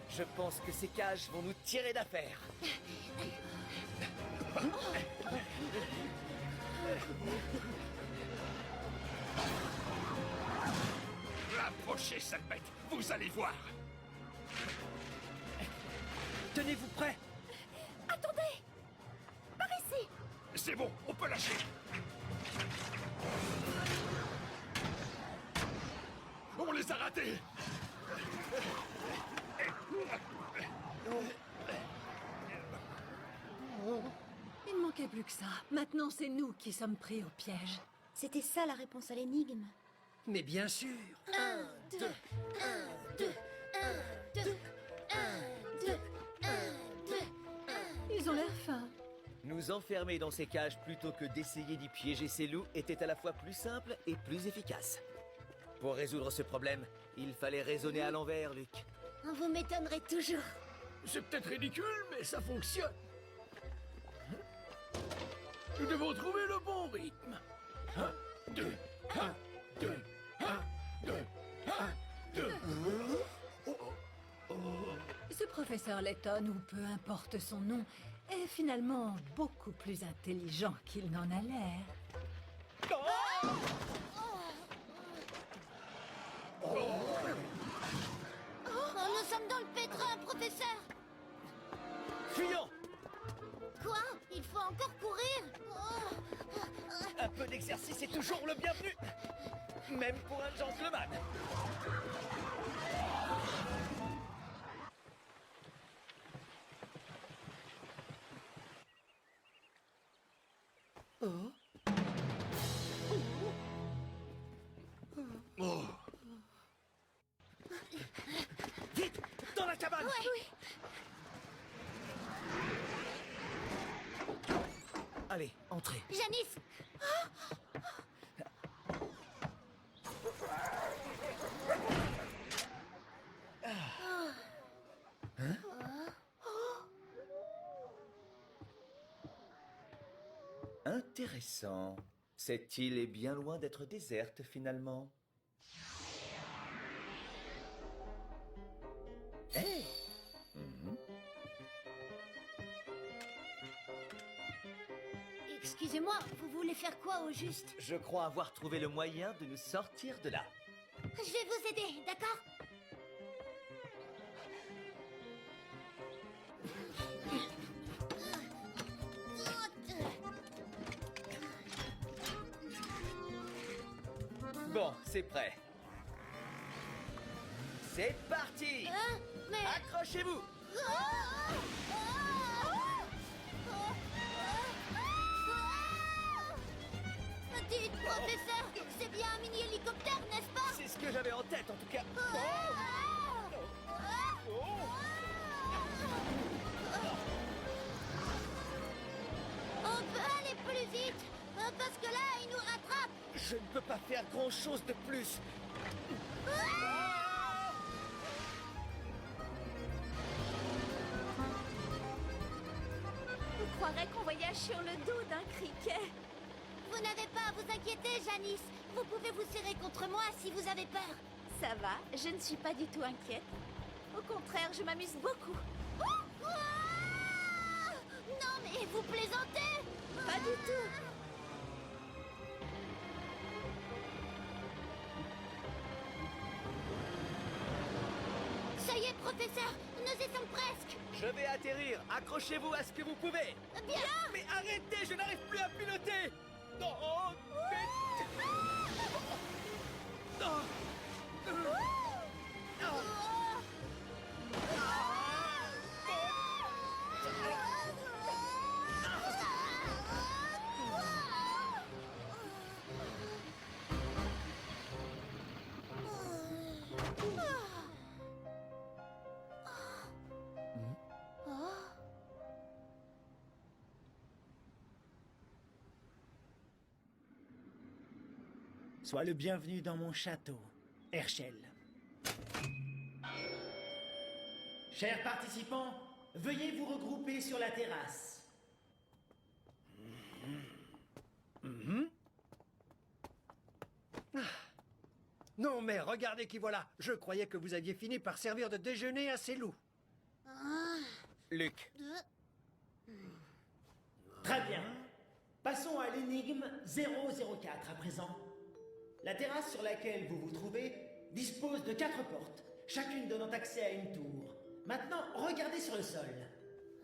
Je pense que ces cages vont nous tirer d'affaire. Rapprochez, sale bête, vous allez voir. Tenez-vous prêts. Attendez! Par ici! C'est bon, on peut lâcher. On les a ratés. Il ne manquait plus que ça. Maintenant, c'est nous qui sommes pris au piège. C'était ça la réponse à l'énigme. Mais bien sûr. 1, 2, 1, 2, 1, 2, 1, 2, 1, 2, 1. Ils ont l'air fins. Nous enfermer dans ces cages plutôt que d'essayer d'y piéger ces loups était à la fois plus simple et plus efficace. Pour résoudre ce problème, il fallait raisonner à l'envers, Luc. Vous m'étonnerez toujours. C'est peut-être ridicule, mais ça fonctionne. Nous devons trouver le bon rythme. 1, 2, 1, 2, 1, 2, 1, 2. Ce professeur Letton, ou peu importe son nom, est finalement beaucoup plus intelligent qu'il n'en a l'air. Nous sommes dans le pétrin, professeur. Fuyons! Quoi? Il faut encore courir? Un peu d'exercice est toujours le bienvenu, même pour un gentleman. Oh. Oh. Vite, dans la cabane. Oui. Allez, entrez. Janice. Hein? Intéressant. Cette île est bien loin d'être déserte, finalement. Hey! Excusez-moi, vous voulez faire quoi au juste? Je crois avoir trouvé le moyen de nous sortir de là. Je vais vous aider, d'accord? Bon, c'est prêt. C'est parti! Mais... Accrochez-vous! Dites, professeur, c'est bien un mini-hélicoptère, n'est-ce pas? C'est ce que j'avais en tête, en tout cas. On peut aller plus vite, parce que là, il nous rattrape. Je ne peux pas faire grand-chose de plus. On croirait qu'on voyage sur le dos d'un criquet. Vous n'avez pas à vous inquiéter, Janice. Vous pouvez vous serrer contre moi si vous avez peur. Ça va, je ne suis pas du tout inquiète. Au contraire, je m'amuse beaucoup. Non, mais vous plaisantez. Pas du tout. Ça y est, professeur, nous y sommes presque. Je vais atterrir. Accrochez-vous à ce que vous pouvez. Bien. Mais arrêtez, je n'arrive plus à piloter. Non, oh, mais... Non. Sois le bienvenu dans mon château, Herschel. Chers participants, veuillez vous regrouper sur la terrasse. Non mais regardez qui voilà. Je croyais que vous aviez fini par servir de déjeuner à ces loups. Luc. Très bien. Passons à l'énigme 004 à présent. La terrasse sur laquelle vous vous trouvez dispose de 4 portes, chacune donnant accès à une tour. Maintenant, regardez sur le sol.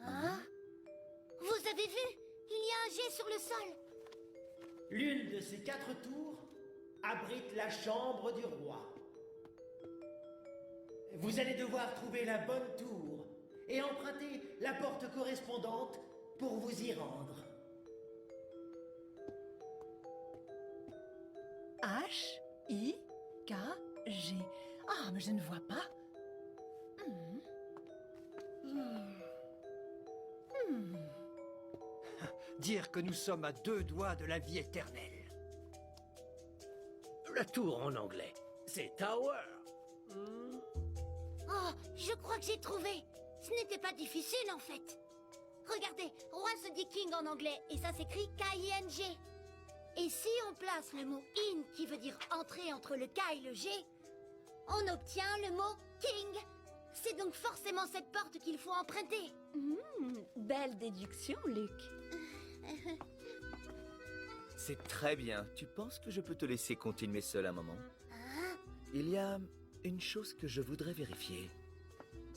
Hein? Vous avez vu? Il y a un jet sur le sol. L'une de ces 4 tours abrite la chambre du roi. Vous allez devoir trouver la bonne tour et emprunter la porte correspondante pour vous y rendre. H-I-K-G. Ah, mais je ne vois pas. Dire que nous sommes à 2 doigts de la vie éternelle. La tour en anglais, c'est Tower. Oh, je crois que j'ai trouvé. Ce n'était pas difficile en fait. Regardez, roi se dit king en anglais et ça s'écrit K-I-N-G. Et si on place le mot in qui veut dire entrer entre le K et le G, on obtient le mot king. C'est donc forcément cette porte qu'il faut emprunter. Belle déduction, Luc. C'est très bien. Tu penses que je peux te laisser continuer seul un moment? Il y a une chose que je voudrais vérifier.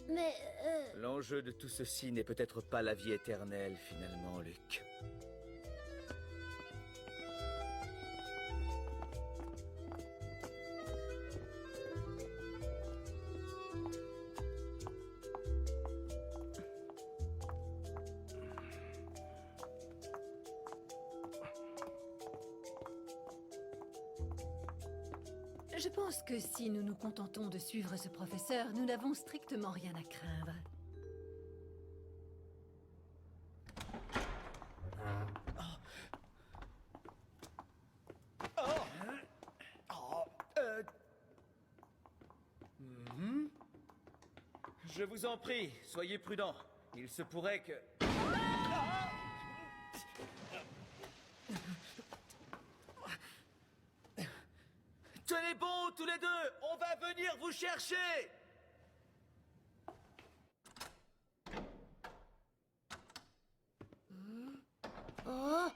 Mais L'enjeu de tout ceci n'est peut-être pas la vie éternelle, finalement, Luc. Je pense que si nous nous contentons de suivre ce professeur, nous n'avons strictement rien à craindre. Je vous en prie, soyez prudents. Il se pourrait que... Tenez bon, tous les deux! On va venir vous chercher! Oh.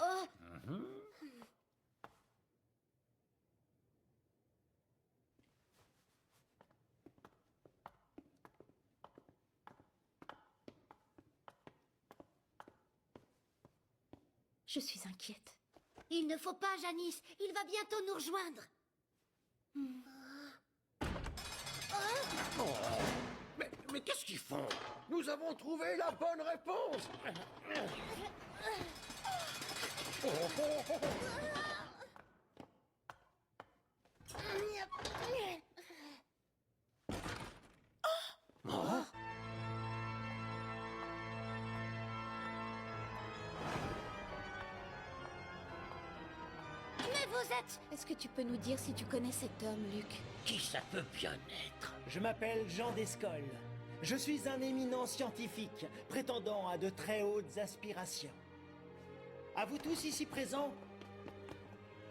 Oh. Je suis inquiète. Il ne faut pas, Janice. Il va bientôt nous rejoindre. Mais qu'est-ce qu'ils font? Nous avons trouvé la bonne réponse. Mais vous êtes... Est-ce que tu peux nous dire si tu connais cet homme, Luc? Qui ça peut bien être? Je m'appelle Jean Descoles. Je suis un éminent scientifique, prétendant à de très hautes aspirations. À vous tous ici présents,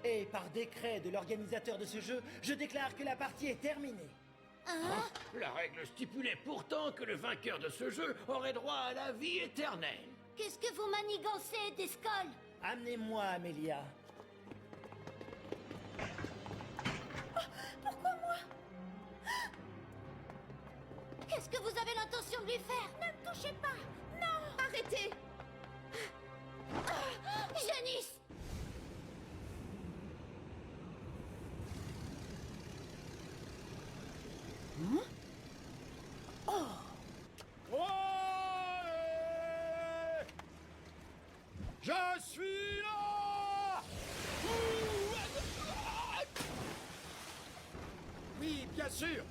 et par décret de l'organisateur de ce jeu, je déclare que la partie est terminée. La règle stipulait pourtant que le vainqueur de ce jeu aurait droit à la vie éternelle. Qu'est-ce que vous manigancez, Descoles? Amenez-moi, Amélia. Pourquoi moi? Qu'est-ce que vous avez l'intention de lui faire? Ne me touchez pas! Non! Arrêtez! Janice! Je suis là! Oui, bien sûr.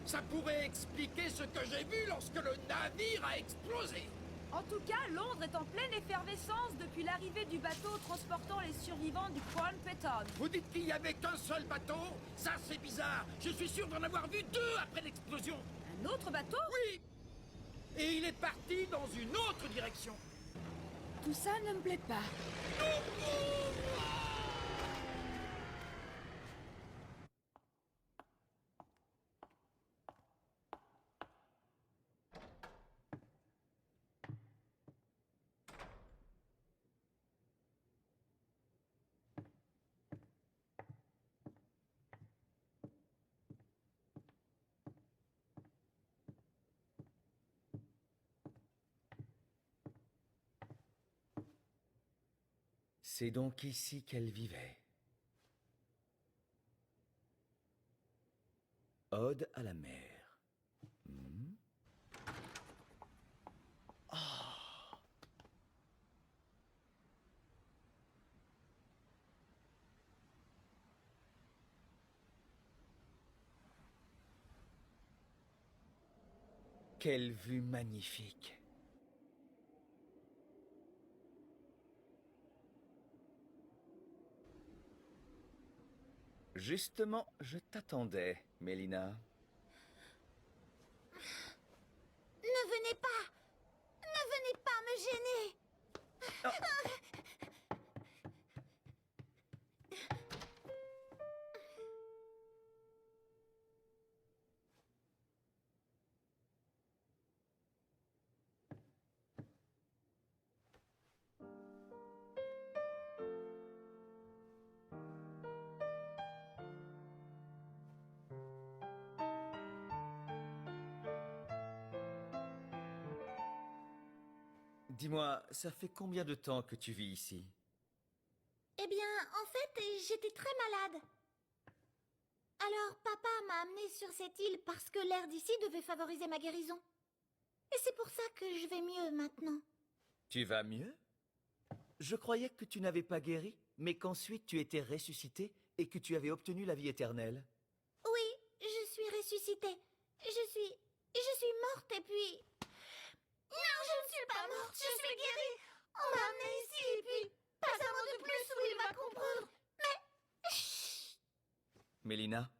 Ça pourrait expliquer ce que j'ai vu lorsque le navire a explosé. En tout cas, Londres est en pleine effervescence depuis l'arrivée du bateau transportant les survivants du Crown Petton. Vous dites qu'il n'y avait qu'un seul bateau? Ça, c'est bizarre. Je suis sûr d'en avoir vu deux après l'explosion. Un autre bateau? Oui. Et il est parti dans une autre direction. Tout ça ne me plaît pas. C'est donc ici qu'elle vivait. Ode à la mer. Quelle vue magnifique! Justement, je t'attendais, Mélina. Ne venez pas! Ne venez pas me gêner! Dis-moi, ça fait combien de temps que tu vis ici? Eh bien, en fait, j'étais très malade. Alors, papa m'a amenée sur cette île parce que l'air d'ici devait favoriser ma guérison. Et c'est pour ça que je vais mieux maintenant. Tu vas mieux? Je croyais que tu n'avais pas guéri, mais qu'ensuite tu étais ressuscité et que tu avais obtenu la vie éternelle. Oui, je suis ressuscitée. Je suis morte et puis... Non, je ne suis pas morte, je suis guérie. On m'a amenée ici et puis... Pas un mot de plus ou il va comprendre. Mais... Chut. Mélina?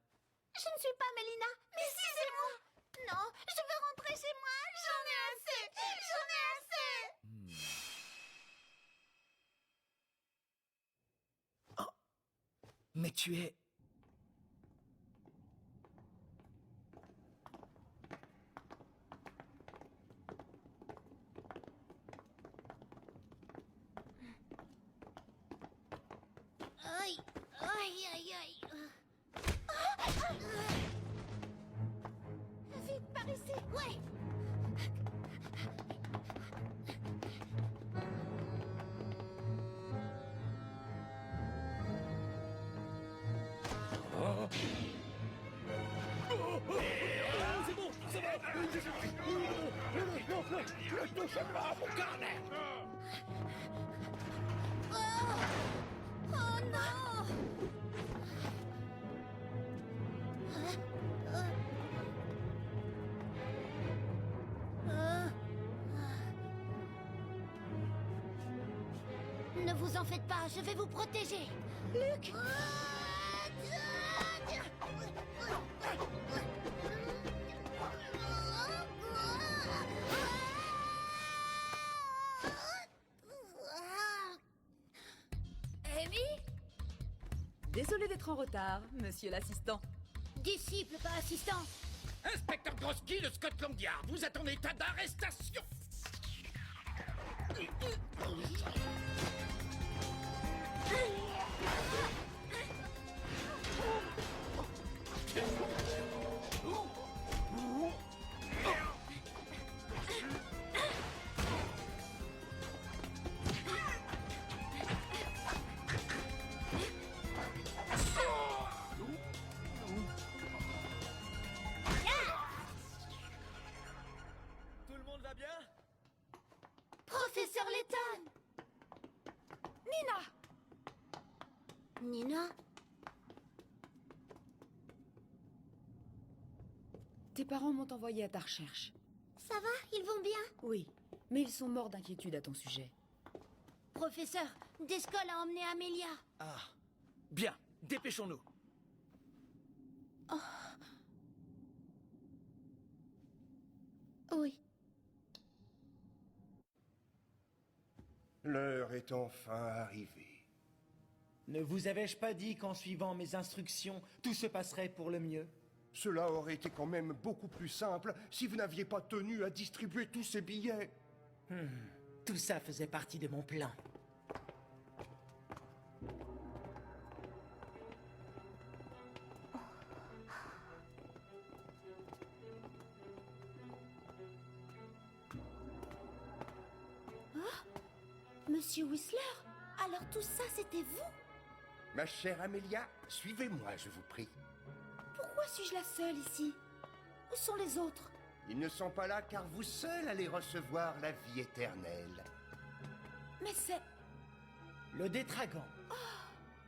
Je ne suis pas Mélina, mais si c'est moi. Non, je veux rentrer chez moi. J'en ai assez. J'en ai assez. Oh. Mais tu es... Aïe, aïe, aïe, aïe. Vite, par ici. Ouais. C'est bon, ça va. Non, ne touche pas à mon carnet. Oh non! Ne vous en faites pas, je vais vous protéger. Luc! Amy? Désolé d'être en retard, monsieur l'assistant. Disciple, pas assistant. Inspecteur Grosky de Scotland Yard, vous êtes en état d'arrestation. Tout le monde va bien? Professeur Layton! Nina? Tes parents m'ont envoyé à ta recherche. Ça va? Ils vont bien? Oui, mais ils sont morts d'inquiétude à ton sujet. Professeur, Descol a emmené Amelia. Ah, bien, dépêchons-nous. Oui. L'heure est enfin arrivée. Ne vous avais-je pas dit qu'en suivant mes instructions, tout se passerait pour le mieux? Cela aurait été quand même beaucoup plus simple si vous n'aviez pas tenu à distribuer tous ces billets. Tout ça faisait partie de mon plan. Monsieur Whistler? Alors tout ça, c'était vous? Ma chère Amelia, suivez-moi, je vous prie. Pourquoi suis-je la seule ici? Où sont les autres? Ils ne sont pas là car vous seul allez recevoir la vie éternelle. Mais c'est... Le détraquant.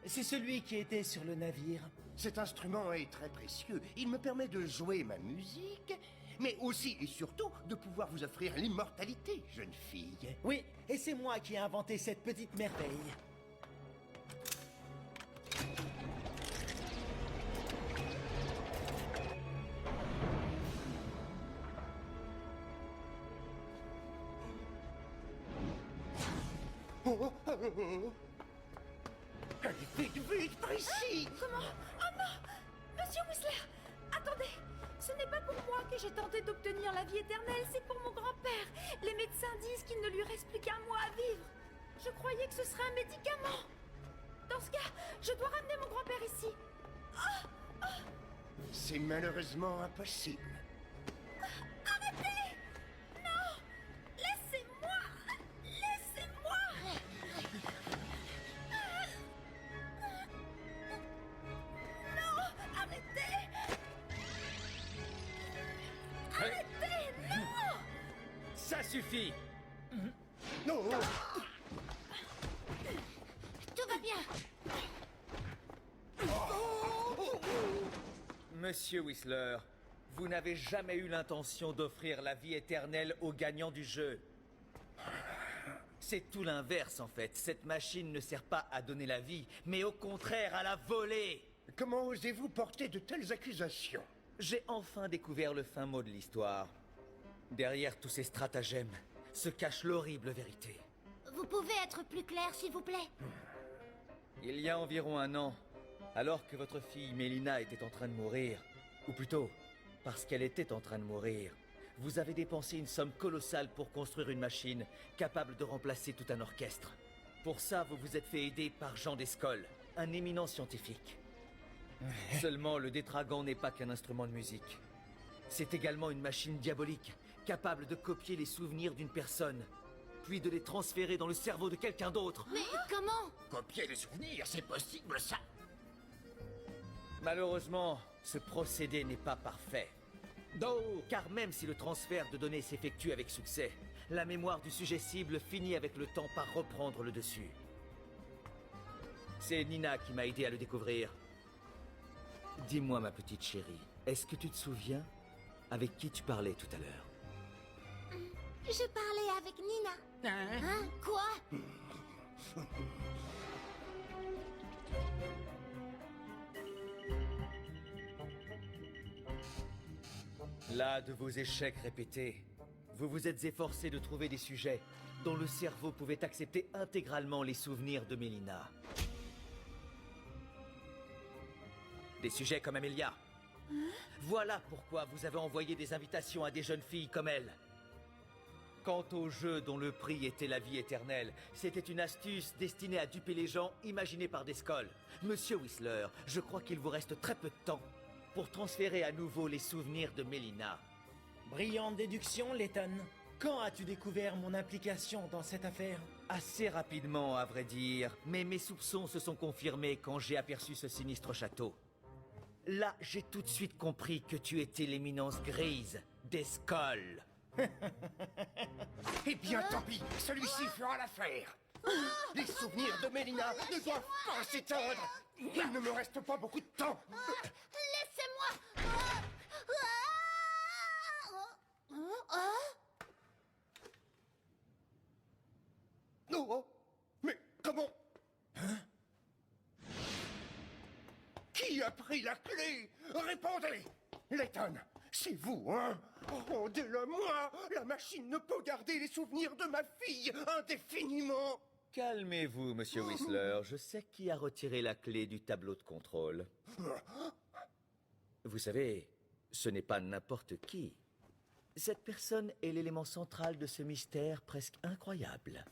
C'est celui qui était sur le navire. Cet instrument est très précieux. Il me permet de jouer ma musique, mais aussi et surtout de pouvoir vous offrir l'immortalité, jeune fille. Oui, et c'est moi qui ai inventé cette petite merveille. Allez, vite, vite, par ici! Comment? Oh non! Monsieur Whistler! Attendez! Ce n'est pas pour moi que j'ai tenté d'obtenir la vie éternelle, c'est pour mon grand-père. Les médecins disent qu'il ne lui reste plus qu'un mois à vivre. Je croyais que ce serait un médicament. Dans ce cas, je dois ramener mon grand-père ici. C'est malheureusement impossible. Arrêtez! Non! Laissez-moi! Laissez-moi! Non! Arrêtez! Arrêtez! Non! Ça suffit! Non! Tout va bien! Monsieur Whistler, vous n'avez jamais eu l'intention d'offrir la vie éternelle aux gagnants du jeu. C'est tout l'inverse en fait. Cette machine ne sert pas à donner la vie, mais au contraire à la voler. Comment osez-vous porter de telles accusations? J'ai enfin découvert le fin mot de l'histoire. Derrière tous ces stratagèmes se cache l'horrible vérité. Vous pouvez être plus clair, s'il vous plaît? Il y a environ 1 an, alors que votre fille Mélina était en train de mourir, ou plutôt, parce qu'elle était en train de mourir, vous avez dépensé une somme colossale pour construire une machine capable de remplacer tout un orchestre. Pour ça, vous vous êtes fait aider par Jean Descoles, un éminent scientifique. Seulement, le Détragan n'est pas qu'un instrument de musique. C'est également une machine diabolique, capable de copier les souvenirs d'une personne, puis de les transférer dans le cerveau de quelqu'un d'autre. Mais comment? Copier les souvenirs, c'est possible, ça? Malheureusement, ce procédé n'est pas parfait. Car même si le transfert de données s'effectue avec succès, la mémoire du sujet cible finit avec le temps par reprendre le dessus. C'est Nina qui m'a aidé à le découvrir. Dis-moi, ma petite chérie, est-ce que tu te souviens avec qui tu parlais tout à l'heure? Je parlais avec Nina. Hein? Quoi? Là, de vos échecs répétés, vous vous êtes efforcé de trouver des sujets dont le cerveau pouvait accepter intégralement les souvenirs de Mélina. Des sujets comme Amelia. Voilà pourquoi vous avez envoyé des invitations à des jeunes filles comme elle. Quant au jeu dont le prix était la vie éternelle, c'était une astuce destinée à duper les gens imaginée par Descoles. Monsieur Whistler, je crois qu'il vous reste très peu de temps pour transférer à nouveau les souvenirs de Mélina. Brillante déduction, Letton. Quand as-tu découvert mon implication dans cette affaire? Assez rapidement, à vrai dire, mais mes soupçons se sont confirmés quand j'ai aperçu ce sinistre château. Là, j'ai tout de suite compris que tu étais l'éminence grise Descoles. Eh bien, tant pis, celui-ci fera l'affaire. Les souvenirs de Mélina ne doivent pas s'éteindre. Il ne me reste pas beaucoup de temps. Laissez-moi. Oh, mais comment? Qui a pris la clé? Répondez! Letton, c'est vous, hein? Rendez-le-moi! La machine ne peut garder les souvenirs de ma fille indéfiniment! Calmez-vous, monsieur Whistler. Je sais qui a retiré la clé du tableau de contrôle. Vous savez, ce n'est pas n'importe qui. Cette personne est l'élément central de ce mystère presque incroyable.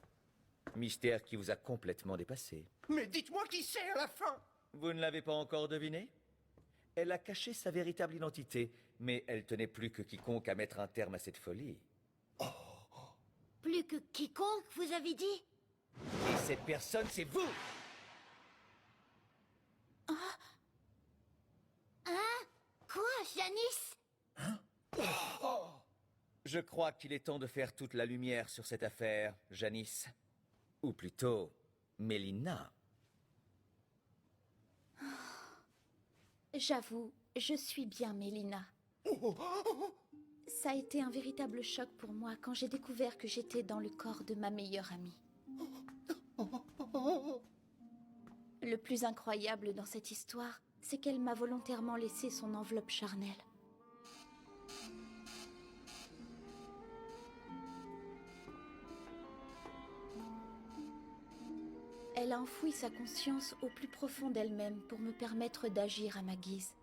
Mystère qui vous a complètement dépassé. Mais dites-moi qui c'est à la fin! Vous ne l'avez pas encore deviné? Elle a caché sa véritable identité, mais elle tenait plus que quiconque à mettre un terme à cette folie. Plus que quiconque, vous avez dit? Et cette personne, c'est vous! Hein? Quoi, Janice? Je crois qu'il est temps de faire toute la lumière sur cette affaire, Janice. Ou plutôt, Mélina. J'avoue, je suis bien Mélina. Ça a été un véritable choc pour moi quand j'ai découvert que j'étais dans le corps de ma meilleure amie. Le plus incroyable dans cette histoire, c'est qu'elle m'a volontairement laissé son enveloppe charnelle. Elle a enfoui sa conscience au plus profond d'elle-même pour me permettre d'agir à ma guise.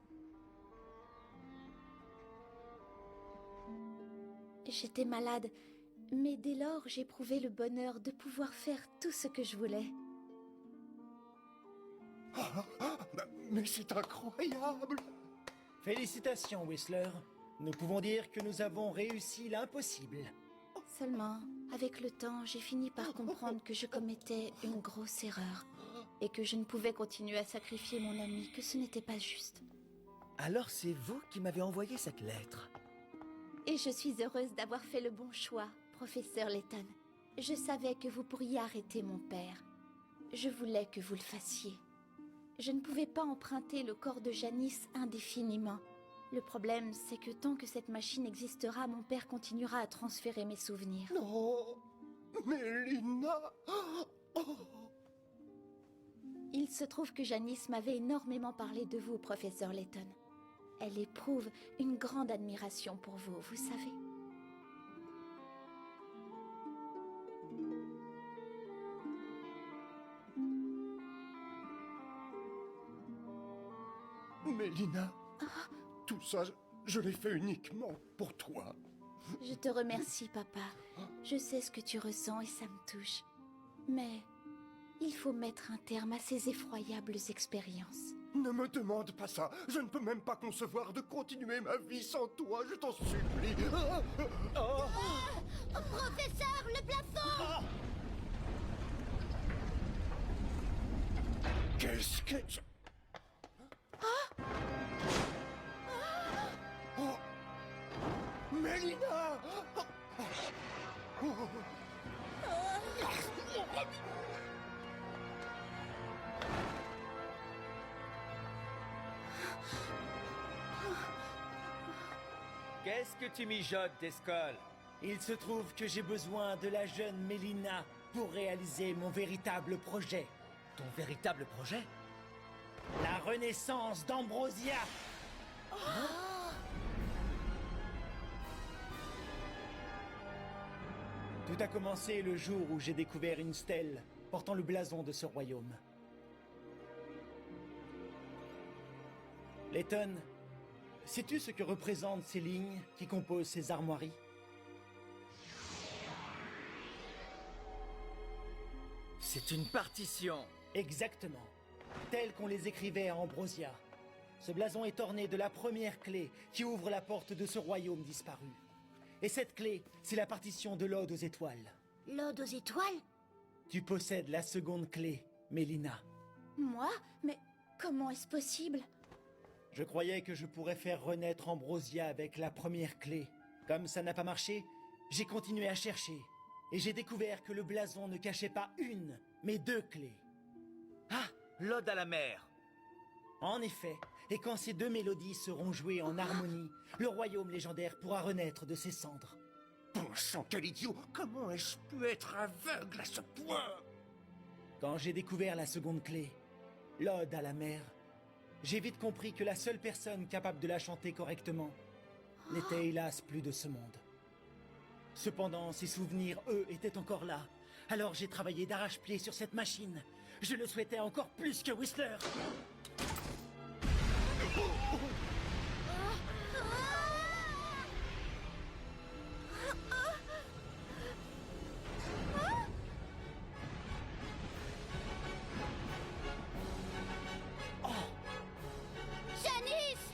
J'étais malade, mais dès lors, j'éprouvais le bonheur de pouvoir faire tout ce que je voulais. Mais c'est incroyable! Félicitations, Whistler. Nous pouvons dire que nous avons réussi l'impossible. Seulement, avec le temps, j'ai fini par comprendre que je commettais une grosse erreur et que je ne pouvais continuer à sacrifier mon ami, que ce n'était pas juste. Alors c'est vous qui m'avez envoyé cette lettre. Et je suis heureuse d'avoir fait le bon choix, professeur Letton. Je savais que vous pourriez arrêter mon père. Je voulais que vous le fassiez. Je ne pouvais pas emprunter le corps de Janice indéfiniment. Le problème, c'est que tant que cette machine existera, mon père continuera à transférer mes souvenirs. Non, Mélina. Il se trouve que Janice m'avait énormément parlé de vous, professeur Layton. Elle éprouve une grande admiration pour vous, vous savez. Mélina, tout ça, je l'ai fait uniquement pour toi. Je te remercie, papa. Je sais ce que tu ressens et ça me touche. Mais il faut mettre un terme à ces effroyables expériences. Ne me demande pas ça. Je ne peux même pas concevoir de continuer ma vie sans toi, je t'en supplie. Professeur, le plafond! Qu'est-ce que... Oh. Mélina! Qu'est-ce que tu mijotes, Descol? Il se trouve que j'ai besoin de la jeune Mélina pour réaliser mon véritable projet. Ton véritable projet? La renaissance d'Ambrosia! Tout a commencé le jour où j'ai découvert une stèle portant le blason de ce royaume. Layton, sais-tu ce que représentent ces lignes qui composent ces armoiries? C'est une partition. Exactement. Telles qu'on les écrivait à Ambrosia. Ce blason est orné de la première clé qui ouvre la porte de ce royaume disparu. Et cette clé, c'est la partition de l'Ode aux étoiles. L'Ode aux étoiles? Tu possèdes la seconde clé, Mélina. Moi? Mais comment est-ce possible? Je croyais que je pourrais faire renaître Ambrosia avec la première clé. Comme ça n'a pas marché, j'ai continué à chercher. Et j'ai découvert que le blason ne cachait pas une, mais deux clés. Ah, l'Ode à la mer. En effet, et quand ces deux mélodies seront jouées en harmonie, le royaume légendaire pourra renaître de ses cendres. Bon sang, quel idiot! Comment ai-je pu être aveugle à ce point? Quand j'ai découvert la seconde clé, l'Ode à la mer, j'ai vite compris que la seule personne capable de la chanter correctement n'était hélas plus de ce monde. Cependant, ses souvenirs, eux, étaient encore là. Alors j'ai travaillé d'arrache-pied sur cette machine. Je le souhaitais encore plus que Whistler. Janice!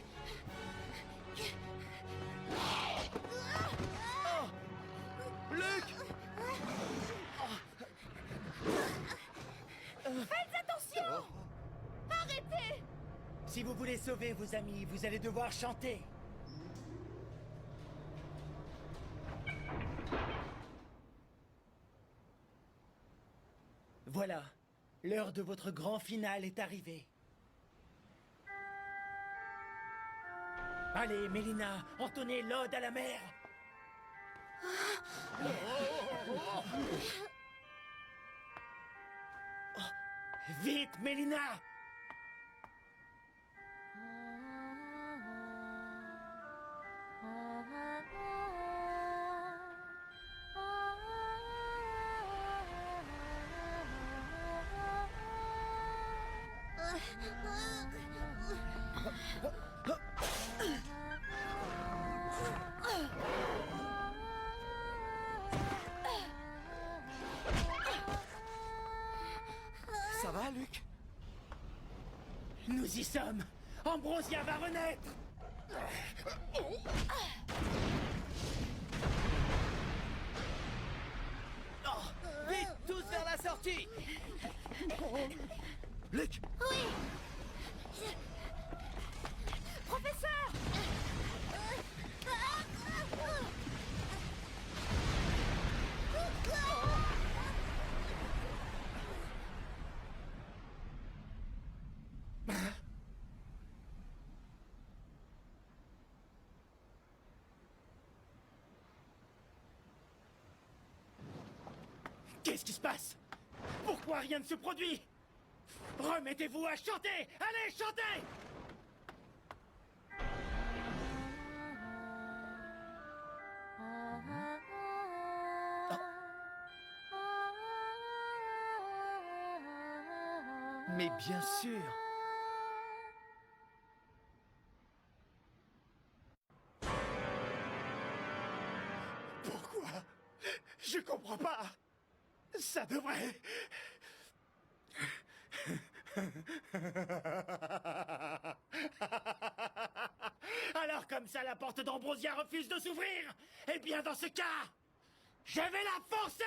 Luc! Faites attention! Arrêtez! Si vous voulez sauver vos amis, vous allez devoir chanter. Voilà, l'heure de votre grand final est arrivée. Allez, Mélina, entonnez l'Ode à la mer. Vite, Mélina! Ça va, Luc? Nous y sommes! Ambrosia va renaître! Vite, tous vers la sortie! Luc! Oui! Professeur! Qu'est-ce qui se passe? Pourquoi rien ne se produit? Remettez-vous à chanter! Allez, chantez! Mais bien sûr. Pourquoi? Je comprends pas. Ça devrait... Alors comme ça, la porte d'Ambrosia refuse de s'ouvrir? Eh bien, dans ce cas, je vais la forcer!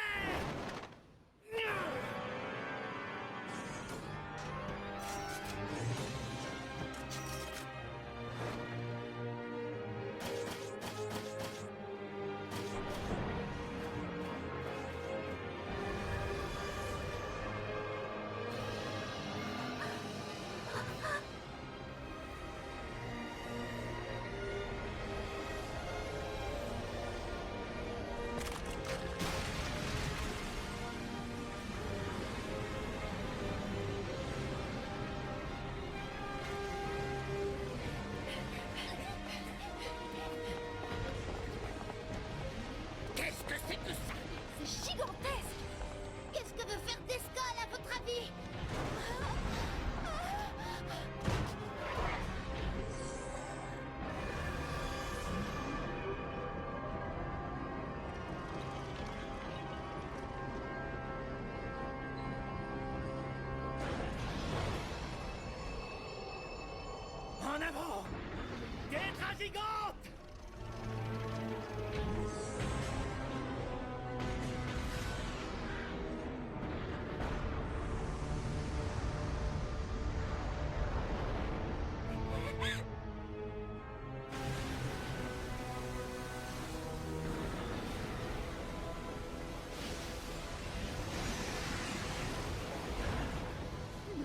Qu'est-ce que c'est que ça? C'est gigantesque! Qu'est-ce que veut faire Descol, à votre avis? En avant! Tétra gigante!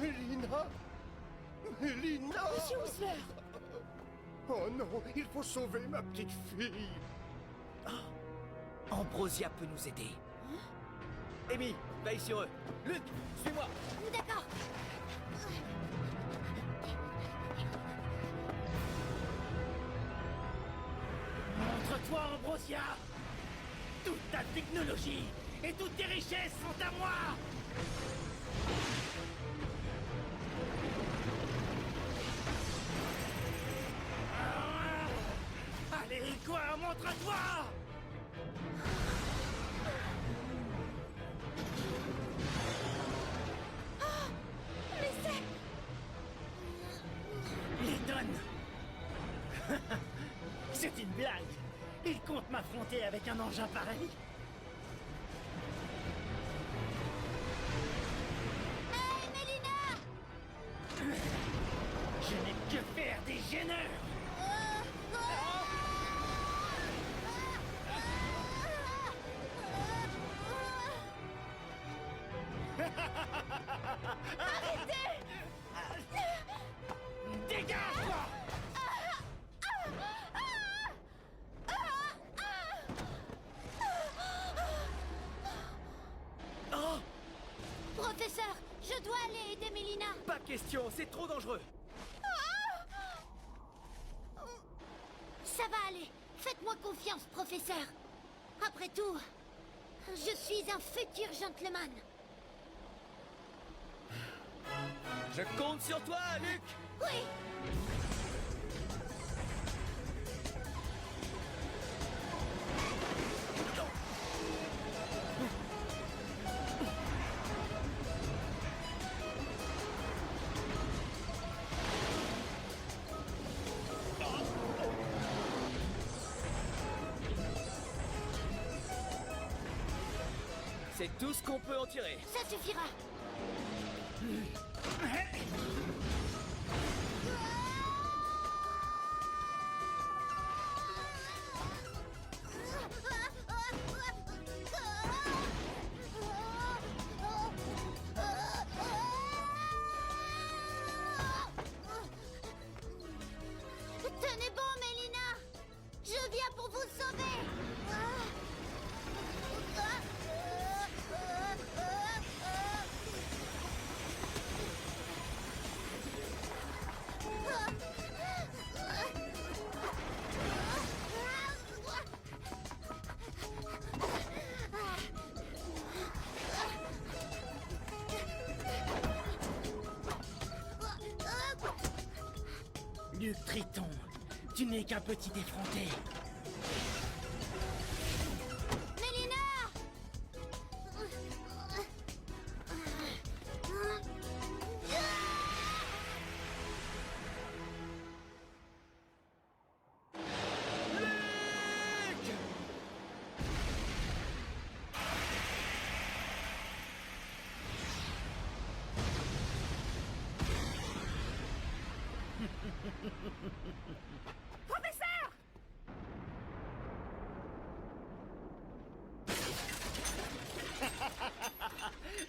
Mélina! Mélina! Monsieur Whistler! Oh non, il faut sauver ma petite fille. Ambrosia peut nous aider. Amy, veille sur eux. Luc, suis-moi. D'accord. Montre-toi, Ambrosia! Toute ta technologie et toutes tes richesses sont à moi! Allez, quoi, montre-toi! Mais c'est... Letton! C'est une blague! Il compte m'affronter avec un engin pareil? Hey, Mélina! Je n'ai que faire des gêneurs! Arrêtez! Dégage-toi! Oh! Professeur, je dois aller aider Mélina. Pas question, c'est trop dangereux. Ça va aller. Faites-moi confiance, professeur. Après tout, je suis un futur gentleman. Je compte sur toi, Luc. Oui. C'est tout ce qu'on peut en tirer. Ça suffira. Tenez bon, Mélina. Je viens pour vous sauver. Luc Triton, tu n'es qu'un petit effronté. Mélina! Professeur!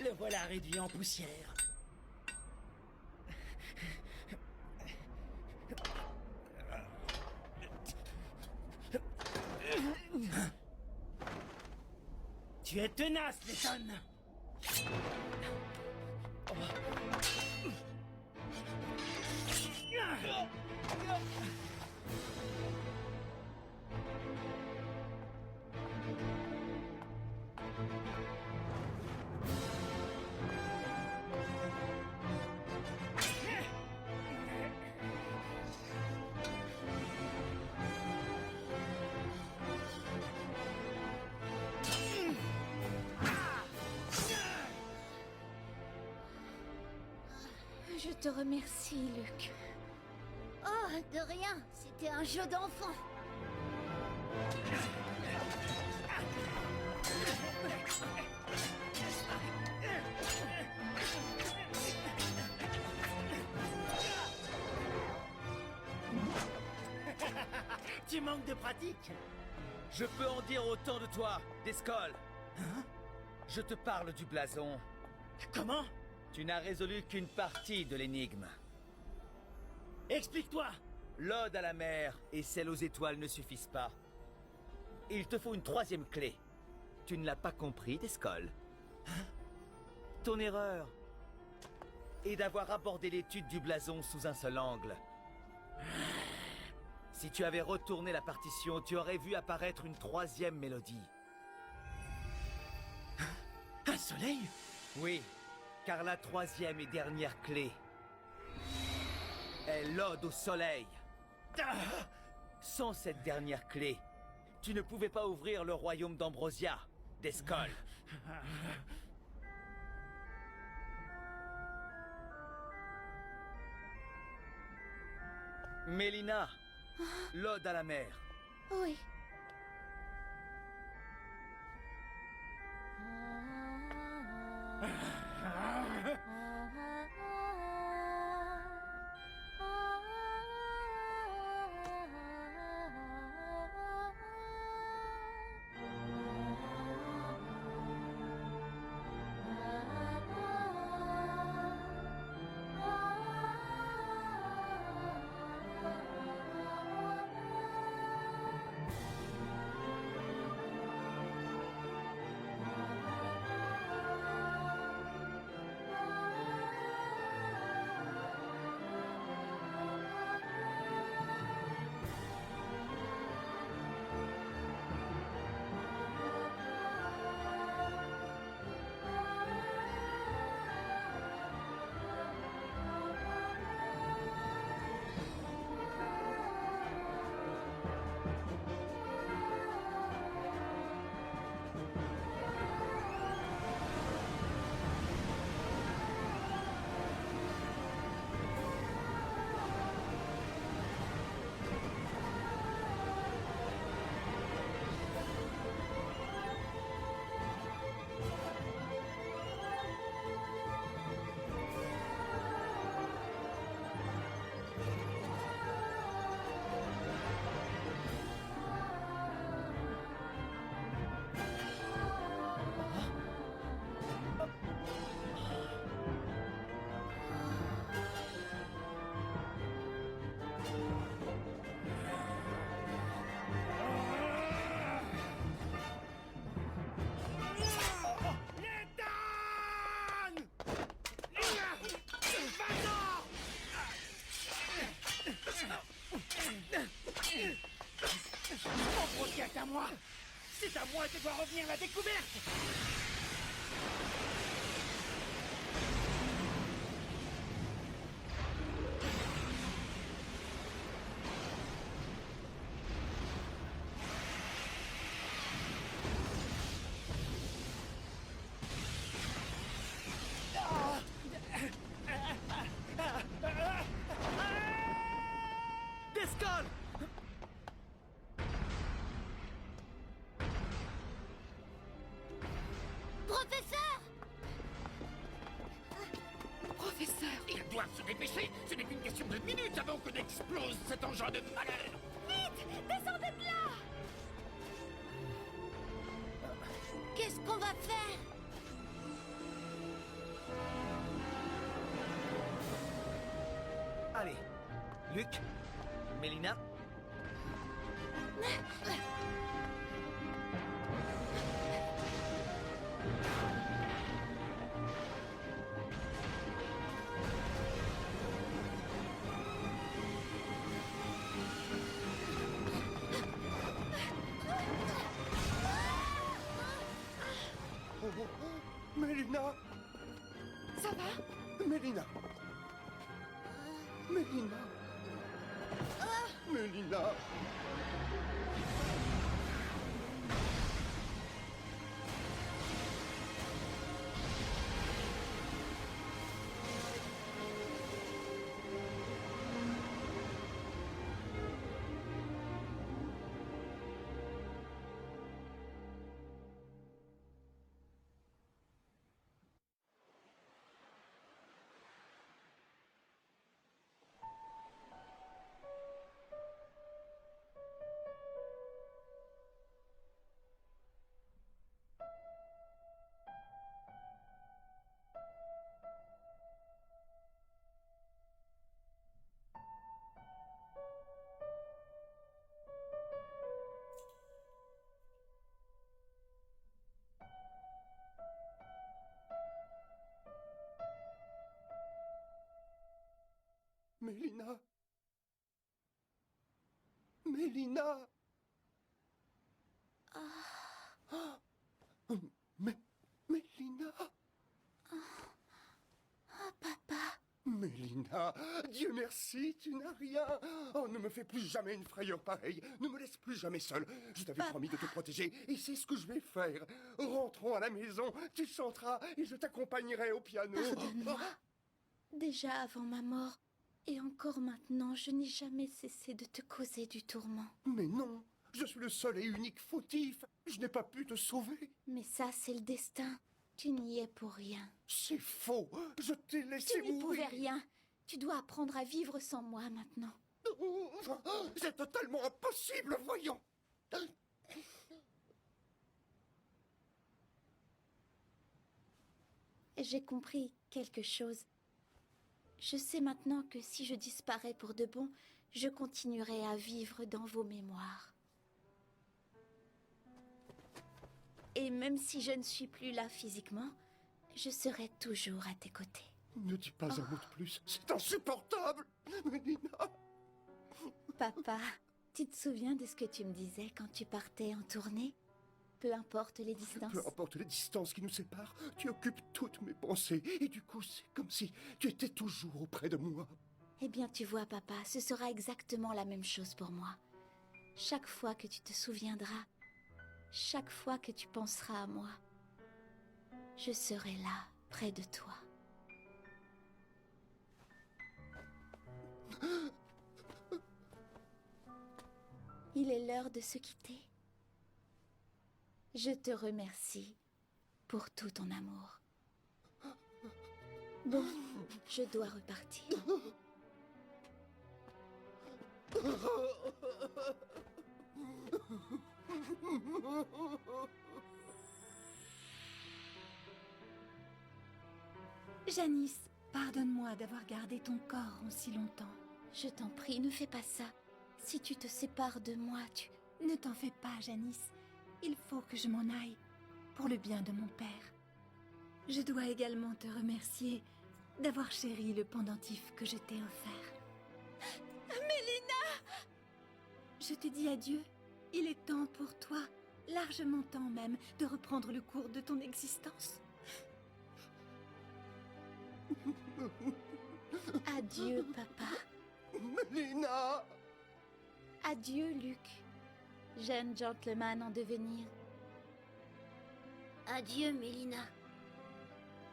Le voilà réduit en poussière. Tu es tenace, Letton. Je te remercie, Luc. Oh, de rien. C'était un jeu d'enfant. Tu manques de pratique. Je peux en dire autant de toi, Descol. Hein? Je te parle du blason. Comment? Tu n'as résolu qu'une partie de l'énigme. Explique-toi. L'ode à la mer et celle aux étoiles ne suffisent pas. Il te faut une troisième clé. Tu ne l'as pas compris, Descol. Hein? Ton erreur est d'avoir abordé l'étude du blason sous un seul angle. Si tu avais retourné la partition, tu aurais vu apparaître une troisième mélodie. Un soleil? Oui, car la troisième et dernière clé est l'ode au soleil. Sans cette dernière clé, tu ne pouvais pas ouvrir le royaume d'Ambrosia, Descol. Mélina, l'ode à la mer. Oui. Ambrosia est à moi. C'est à moi que doit revenir la découverte. doivent se dépêcher. Ce n'est qu'une question de minutes avant que n'explose cet engin de malheur. Vite, descendez de là. Qu'est-ce qu'on va faire? Allez, Luc, Mélina. Mélina! Ça va? Mélina! Mélina! Mélina! Mélina! Mélina! Ah. Mélina! Papa! Mélina! Dieu merci, tu n'as rien! Oh, ne me fais plus jamais une frayeur pareille! Ne me laisse plus jamais seule! Je t'avais promis de te protéger, et c'est ce que je vais faire! Rentrons à la maison, tu chanteras, et je t'accompagnerai au piano! Pardonne-moi. Déjà avant ma mort, et encore maintenant, je n'ai jamais cessé de te causer du tourment. Mais non! Je suis le seul et unique fautif! Je n'ai pas pu te sauver! Mais ça, c'est le destin. Tu n'y es pour rien. C'est faux! Je t'ai laissé Tu n'y mourir! pouvais rien. Tu dois apprendre à vivre sans moi maintenant. C'est totalement impossible, voyons! J'ai compris quelque chose. Je sais maintenant que si je disparais pour de bon, je continuerai à vivre dans vos mémoires. Et même si je ne suis plus là physiquement, je serai toujours à tes côtés. Ne dis pas un mot de plus, c'est insupportable! Mélina! Papa, tu te souviens de ce que tu me disais quand tu partais en tournée? Peu importe les distances. Peu importe les distances qui nous séparent, tu occupes toutes mes pensées. Et du coup, c'est comme si tu étais toujours auprès de moi. Eh bien, tu vois, papa, ce sera exactement la même chose pour moi. Chaque fois que tu te souviendras, chaque fois que tu penseras à moi, je serai là, près de toi. Il est l'heure de se quitter. Je te remercie pour tout ton amour. Bon, je dois repartir. Janice, pardonne-moi d'avoir gardé ton corps en si longtemps. Je t'en prie, ne fais pas ça. Si tu te sépares de moi, tu... Ne t'en fais pas, Janice. Il faut que je m'en aille, pour le bien de mon père. Je dois également te remercier d'avoir chéri le pendentif que je t'ai offert. Mélina! Je te dis adieu. Il est temps pour toi, largement temps même, de reprendre le cours de ton existence. Adieu, papa. Mélina! Adieu, Luc. Jeune gentleman en devenir. Adieu, Mélina.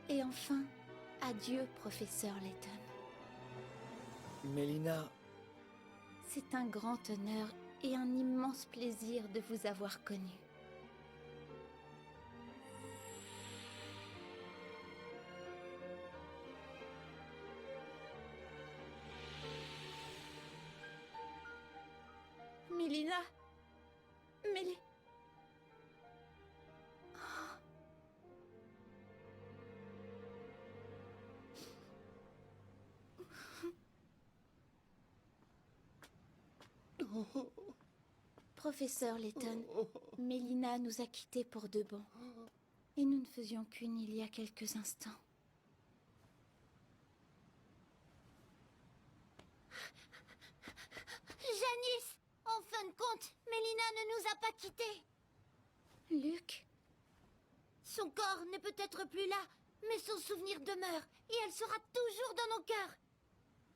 Et enfin, adieu, professeur Layton. Mélina... C'est un grand honneur et un immense plaisir de vous avoir connu. Mélina. Méli... Professeur Layton, Mélina nous a quittés pour de bon. Et nous ne faisions qu'une il y a quelques instants. Janice! En fin de compte, Mélina ne nous a pas quittés. Luc? Son corps n'est peut-être plus là, mais son souvenir demeure, et elle sera toujours dans nos cœurs.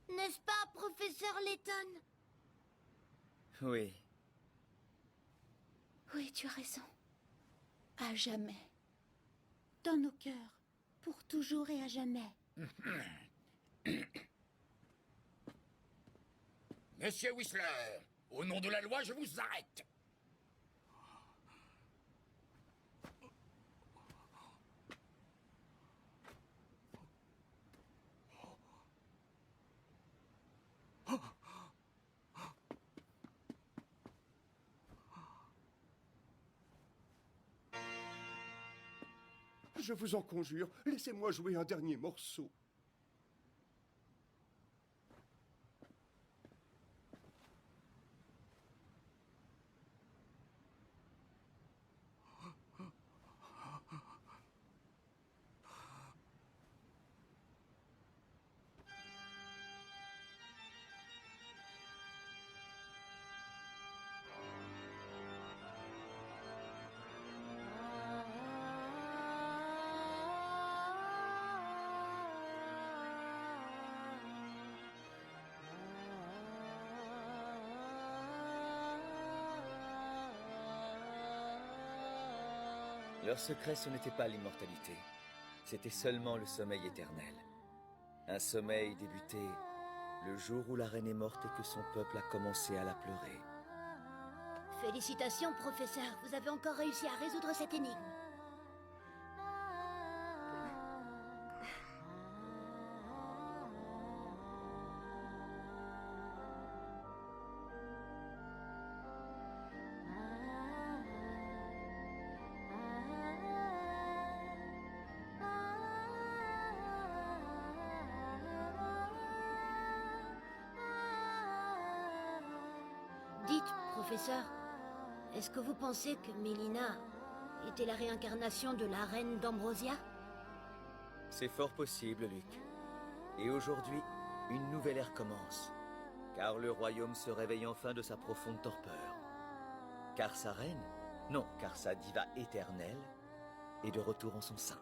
N'est-ce pas, professeur Layton? Oui. Oui, tu as raison. À jamais. Dans nos cœurs. Pour toujours et à jamais. Monsieur Whistler, au nom de la loi, je vous arrête. Je vous en conjure, laissez-moi jouer un dernier morceau. Leur secret, ce n'était pas l'immortalité. C'était seulement le sommeil éternel. Un sommeil débuté le jour où la reine est morte et que son peuple a commencé à la pleurer. Félicitations, professeur. Vous avez encore réussi à résoudre cette énigme. Dites, professeur, est-ce que vous pensez que Mélina était la réincarnation de la reine d'Ambrosia? C'est fort possible, Luc. Et aujourd'hui, une nouvelle ère commence. Car le royaume se réveille enfin de sa profonde torpeur. Car sa reine, non, car sa diva éternelle, est de retour en son sein.